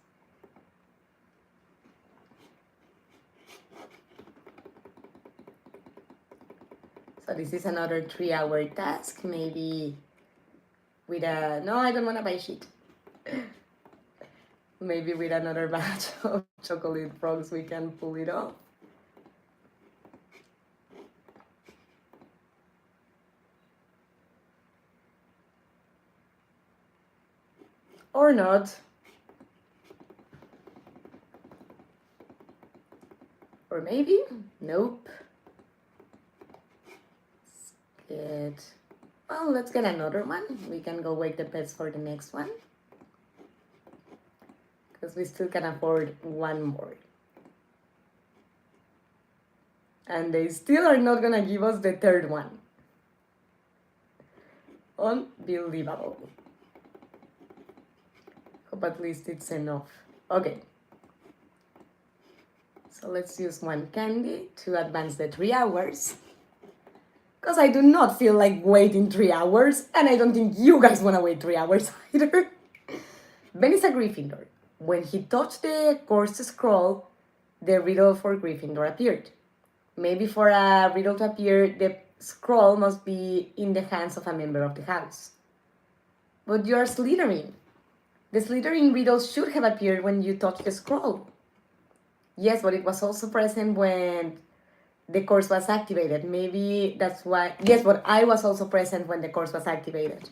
So this is another 3-hour task, maybe with no, I don't want to buy shit. Maybe with another batch of chocolate frogs we can pull it off. Or not. Or maybe? Nope. Well, let's get another one. We can go wake the pets for the next one. Because we still can afford one more. And they still are not gonna give us the third one. Unbelievable. Hope at least it's enough. Okay. So let's use one candy to advance the 3 hours. Because I do not feel like waiting 3 hours, and I don't think you guys want to wait 3 hours either. Ben is a Gryffindor. When he touched the course scroll, the riddle for Gryffindor appeared. Maybe for a riddle to appear, the scroll must be in the hands of a member of the house. But you're Slytherin. The Slytherin riddle should have appeared when you touched the scroll. Yes, but it was also present when the course was activated. Maybe that's why. Yes, but I was also present when the course was activated.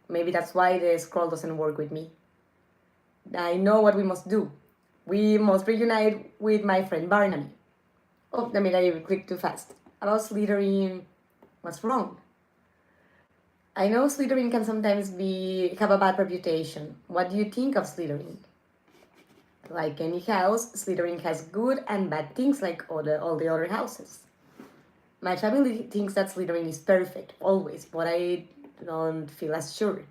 Maybe that's why the scroll doesn't work with me. I know what we must do. We must reunite with my friend Barnaby. Oh, damn it, I clicked too fast. About Slytherin, what's wrong? I know Slytherin can sometimes have a bad reputation. What do you think of Slytherin? Like any house, Slytherin has good and bad things like all the other houses. My family thinks that Slytherin is perfect, always, but I don't feel as sure.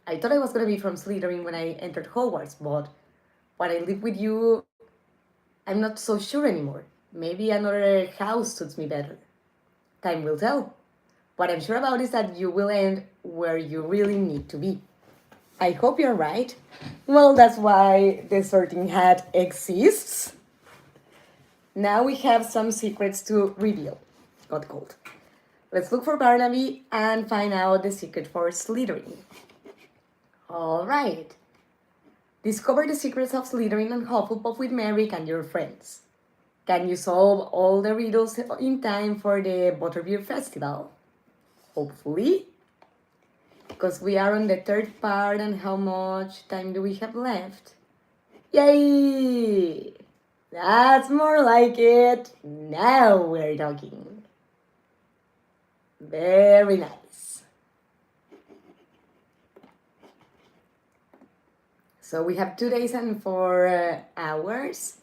I thought I was going to be from Slytherin when I entered Hogwarts, but when I live with you, I'm not so sure anymore. Maybe another house suits me better. Time will tell. What I'm sure about is that you will end where you really need to be. I hope you're right. Well, that's why the sorting hat exists. Now we have some secrets to reveal. Got cold. Let's look for Barnaby and find out the secret for Slytherin. All right. Discover the secrets of Slytherin and Hufflepuff with Merrick and your friends. Can you solve all the riddles in time for the Butterbeer Festival? Hopefully. Because we are on the 3rd part, and how much time do we have left? Yay! That's more like it. Now we're talking. Very nice. So we have 2 days and 4 hours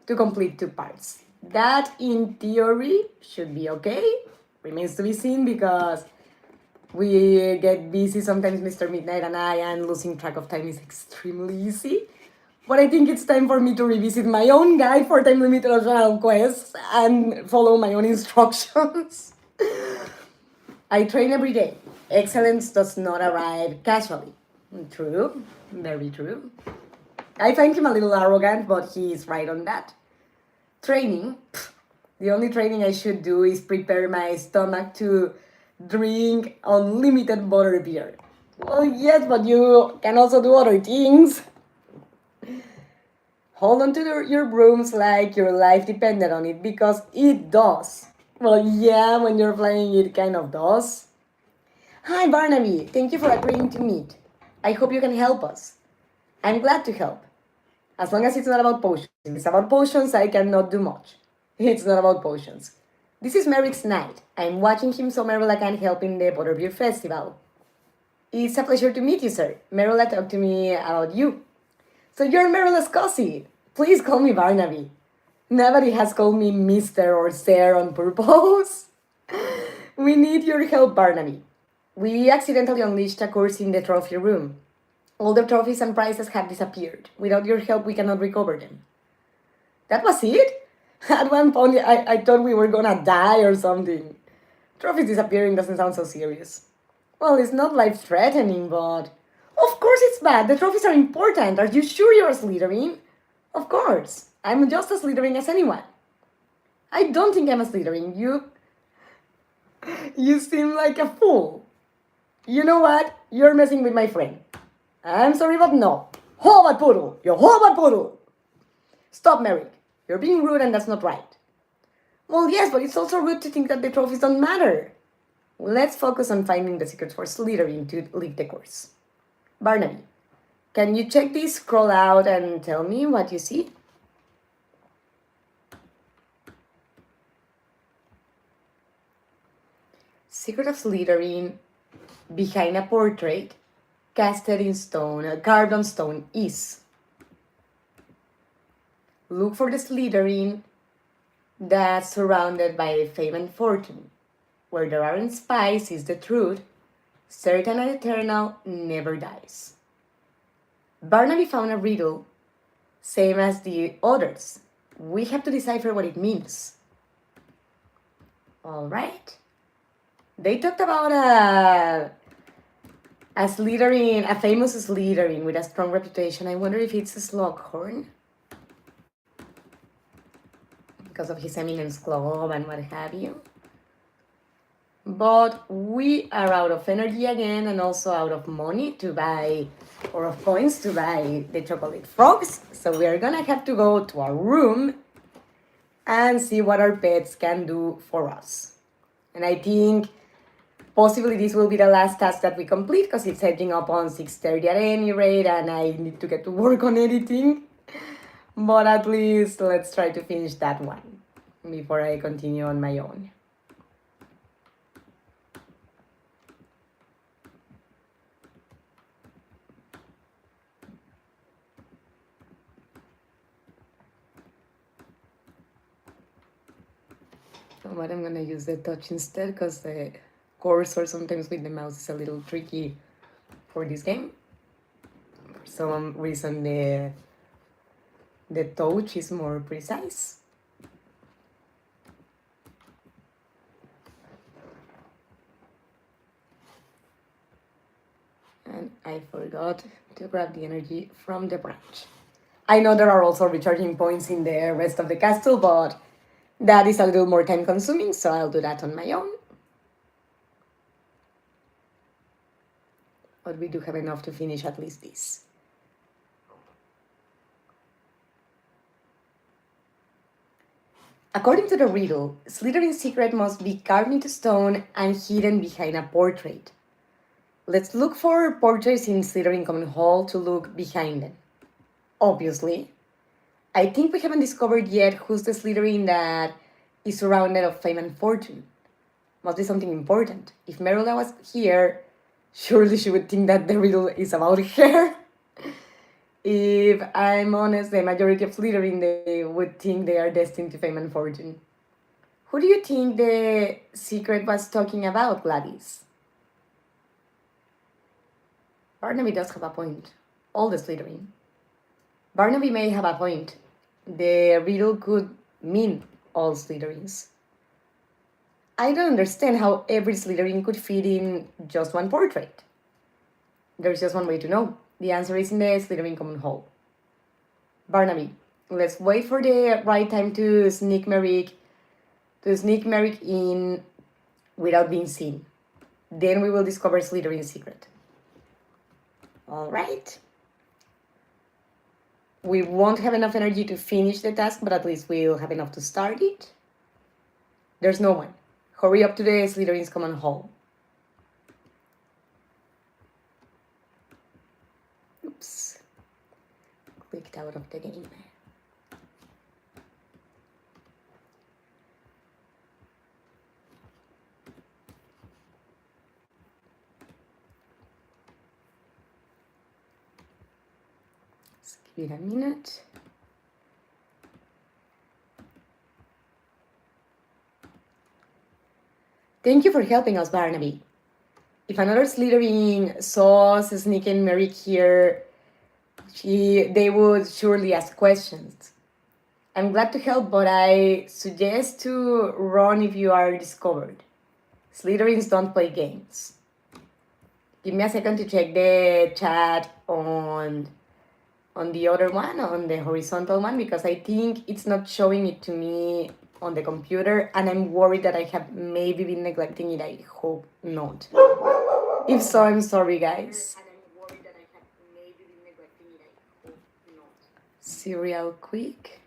to complete 2 parts. That, in theory, should be okay. Remains to be seen because we get busy sometimes, Mr. Midnight and I, and losing track of time is extremely easy. But I think it's time for me to revisit my own guide for time-limited optional quests and follow my own instructions. I train every day. Excellence does not arrive casually. True, very true. I find him a little arrogant, but he is right on that. Training. The only training I should do is prepare my stomach to drink unlimited butterbeer. Well, yes, but you can also do other things. Hold on to your brooms like your life depended on it, because it does. Well, yeah, when you're playing, it kind of does. Hi, Barnaby. Thank you for agreeing to meet. I hope you can help us. I'm glad to help. As long as it's not about potions. If it's about potions, I cannot do much. It's not about potions. This is Merrick's night. I'm watching him so Merrill can help in the Butterbeer Festival. It's a pleasure to meet you, sir. Merrill talked to me about you. So you're Merrill Scossi. Please call me Barnaby. Nobody has called me Mr. or Sir on purpose. We need your help, Barnaby. We accidentally unleashed a curse in the trophy room. All the trophies and prizes have disappeared. Without your help, we cannot recover them. That was it? At one point, I thought we were gonna die or something. Trophies disappearing doesn't sound so serious. Well, it's not life-threatening, but... Of course it's bad. The trophies are important. Are you sure you're a Slytherin? Of course. I'm just as Slytherin as anyone. I don't think I'm a Slytherin. You seem like a fool. You know what? You're messing with my friend. I'm sorry, but no. Hogwarts poodle! You're Hogwarts poodle! Stop, Merrick. You're being rude and that's not right. Well, yes, but it's also rude to think that the trophies don't matter. Let's focus on finding the secrets for Slytherin to leave the course. Barnaby, can you check this scroll out and tell me what you see? Secret of Slytherin, behind a portrait, casted in stone, carved on stone, is. Look for the Slytherin that's surrounded by fame and fortune. Where there aren't spies is the truth. certain and eternal, never dies. Barnaby found a riddle, same as the others. We have to decipher what it means. All right. They talked about a Slytherin, a famous Slytherin with a strong reputation. I wonder if it's a Slughorn, because of his Eminence Club and what have you. But we are out of energy again, and also out of money to buy, or of coins to buy the chocolate frogs. So we are gonna have to go to our room and see what our pets can do for us. And I think possibly this will be the last task that we complete, because it's edging up on 6:30 at any rate, and I need to get to work on editing. But at least let's try to finish that one before I continue on my own. But I'm gonna use the touch instead, because the cursor sometimes with the mouse is a little tricky for this game. For some reason the touch is more precise. And I forgot to grab the energy from the branch. I know there are also recharging points in the rest of the castle, but that is a little more time consuming, so I'll do that on my own. But we do have enough to finish at least this. According to the riddle, Slytherin's secret must be carved into stone and hidden behind a portrait. Let's look for portraits in Slytherin Common Hall to look behind them. Obviously, I think we haven't discovered yet who's the Slytherin that is surrounded of fame and fortune. Must be something important. If Merula was here, surely she would think that the riddle is about her. If I'm honest, the majority of Slytherin, they would think they are destined to fame and fortune. Who do you think the secret was talking about, Gladys? Barnaby does have a point. All the Slytherin. Barnaby may have a point. The riddle could mean all Slytherins. I don't understand how every Slytherin could fit in just one portrait. There's just one way to know. The answer is in the Slytherin Common Hall. Barnaby, let's wait for the right time to sneak Merrick in without being seen. Then we will discover Slytherin's secret. All right. We won't have enough energy to finish the task, but at least we'll have enough to start it. There's no one. Hurry up to the Slytherin's Common Hall. Oops. Clicked out of the game. Let's give it a minute. Thank you for helping us, Barnaby. If another Slytherin saw us sneaking Merrick here, they would surely ask questions. I'm glad to help, but I suggest to run if you are discovered. Slytherins don't play games. Give me a second to check the chat on the other one, on the horizontal one, because I think it's not showing it to me on the computer, and I'm worried that I have maybe been neglecting it. I hope not. If so, I'm sorry, guys. See real quick.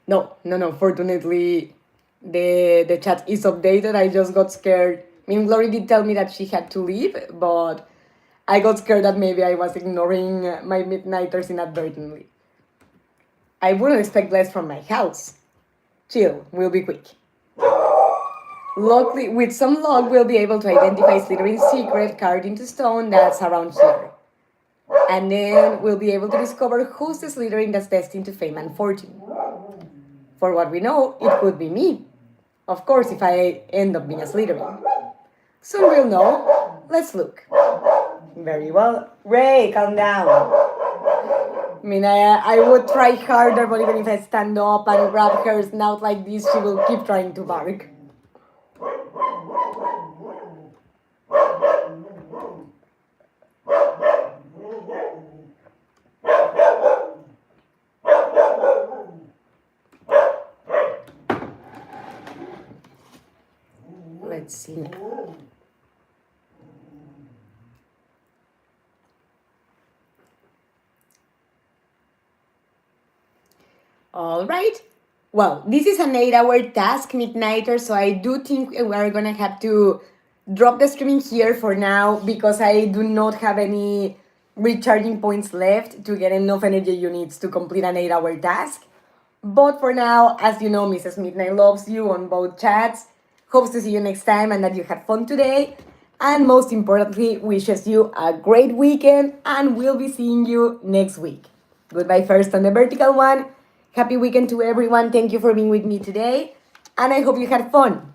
No. Fortunately, the chat is updated. I just got scared. I mean, Glory did tell me that she had to leave, but I got scared that maybe I was ignoring my midnighters inadvertently. I wouldn't expect less from my house. Chill, we'll be quick. Luckily, with some luck, we'll be able to identify Slytherin's secret carved into stone that's around here. And then we'll be able to discover who's the Slytherin that's destined to fame and fortune. For what we know, it could be me. Of course, if I end up being a Slytherin. Soon we'll know. Let's look. Very well. Ray, calm down. I mean, I would try harder, but even if I stand up and grab her snout like this, she will keep trying to bark. Let's see now. All right. Well, this is an 8-hour task, Midnighter, so I do think we're gonna have to drop the streaming here for now because I do not have any recharging points left to get enough energy units to complete an 8-hour task. But for now, as you know, Mrs. Midnight loves you on both chats. Hopes to see you next time and that you had fun today. And most importantly, wishes you a great weekend and we'll be seeing you next week. Goodbye first on the vertical one. Happy weekend to everyone. Thank you for being with me today. And I hope you had fun.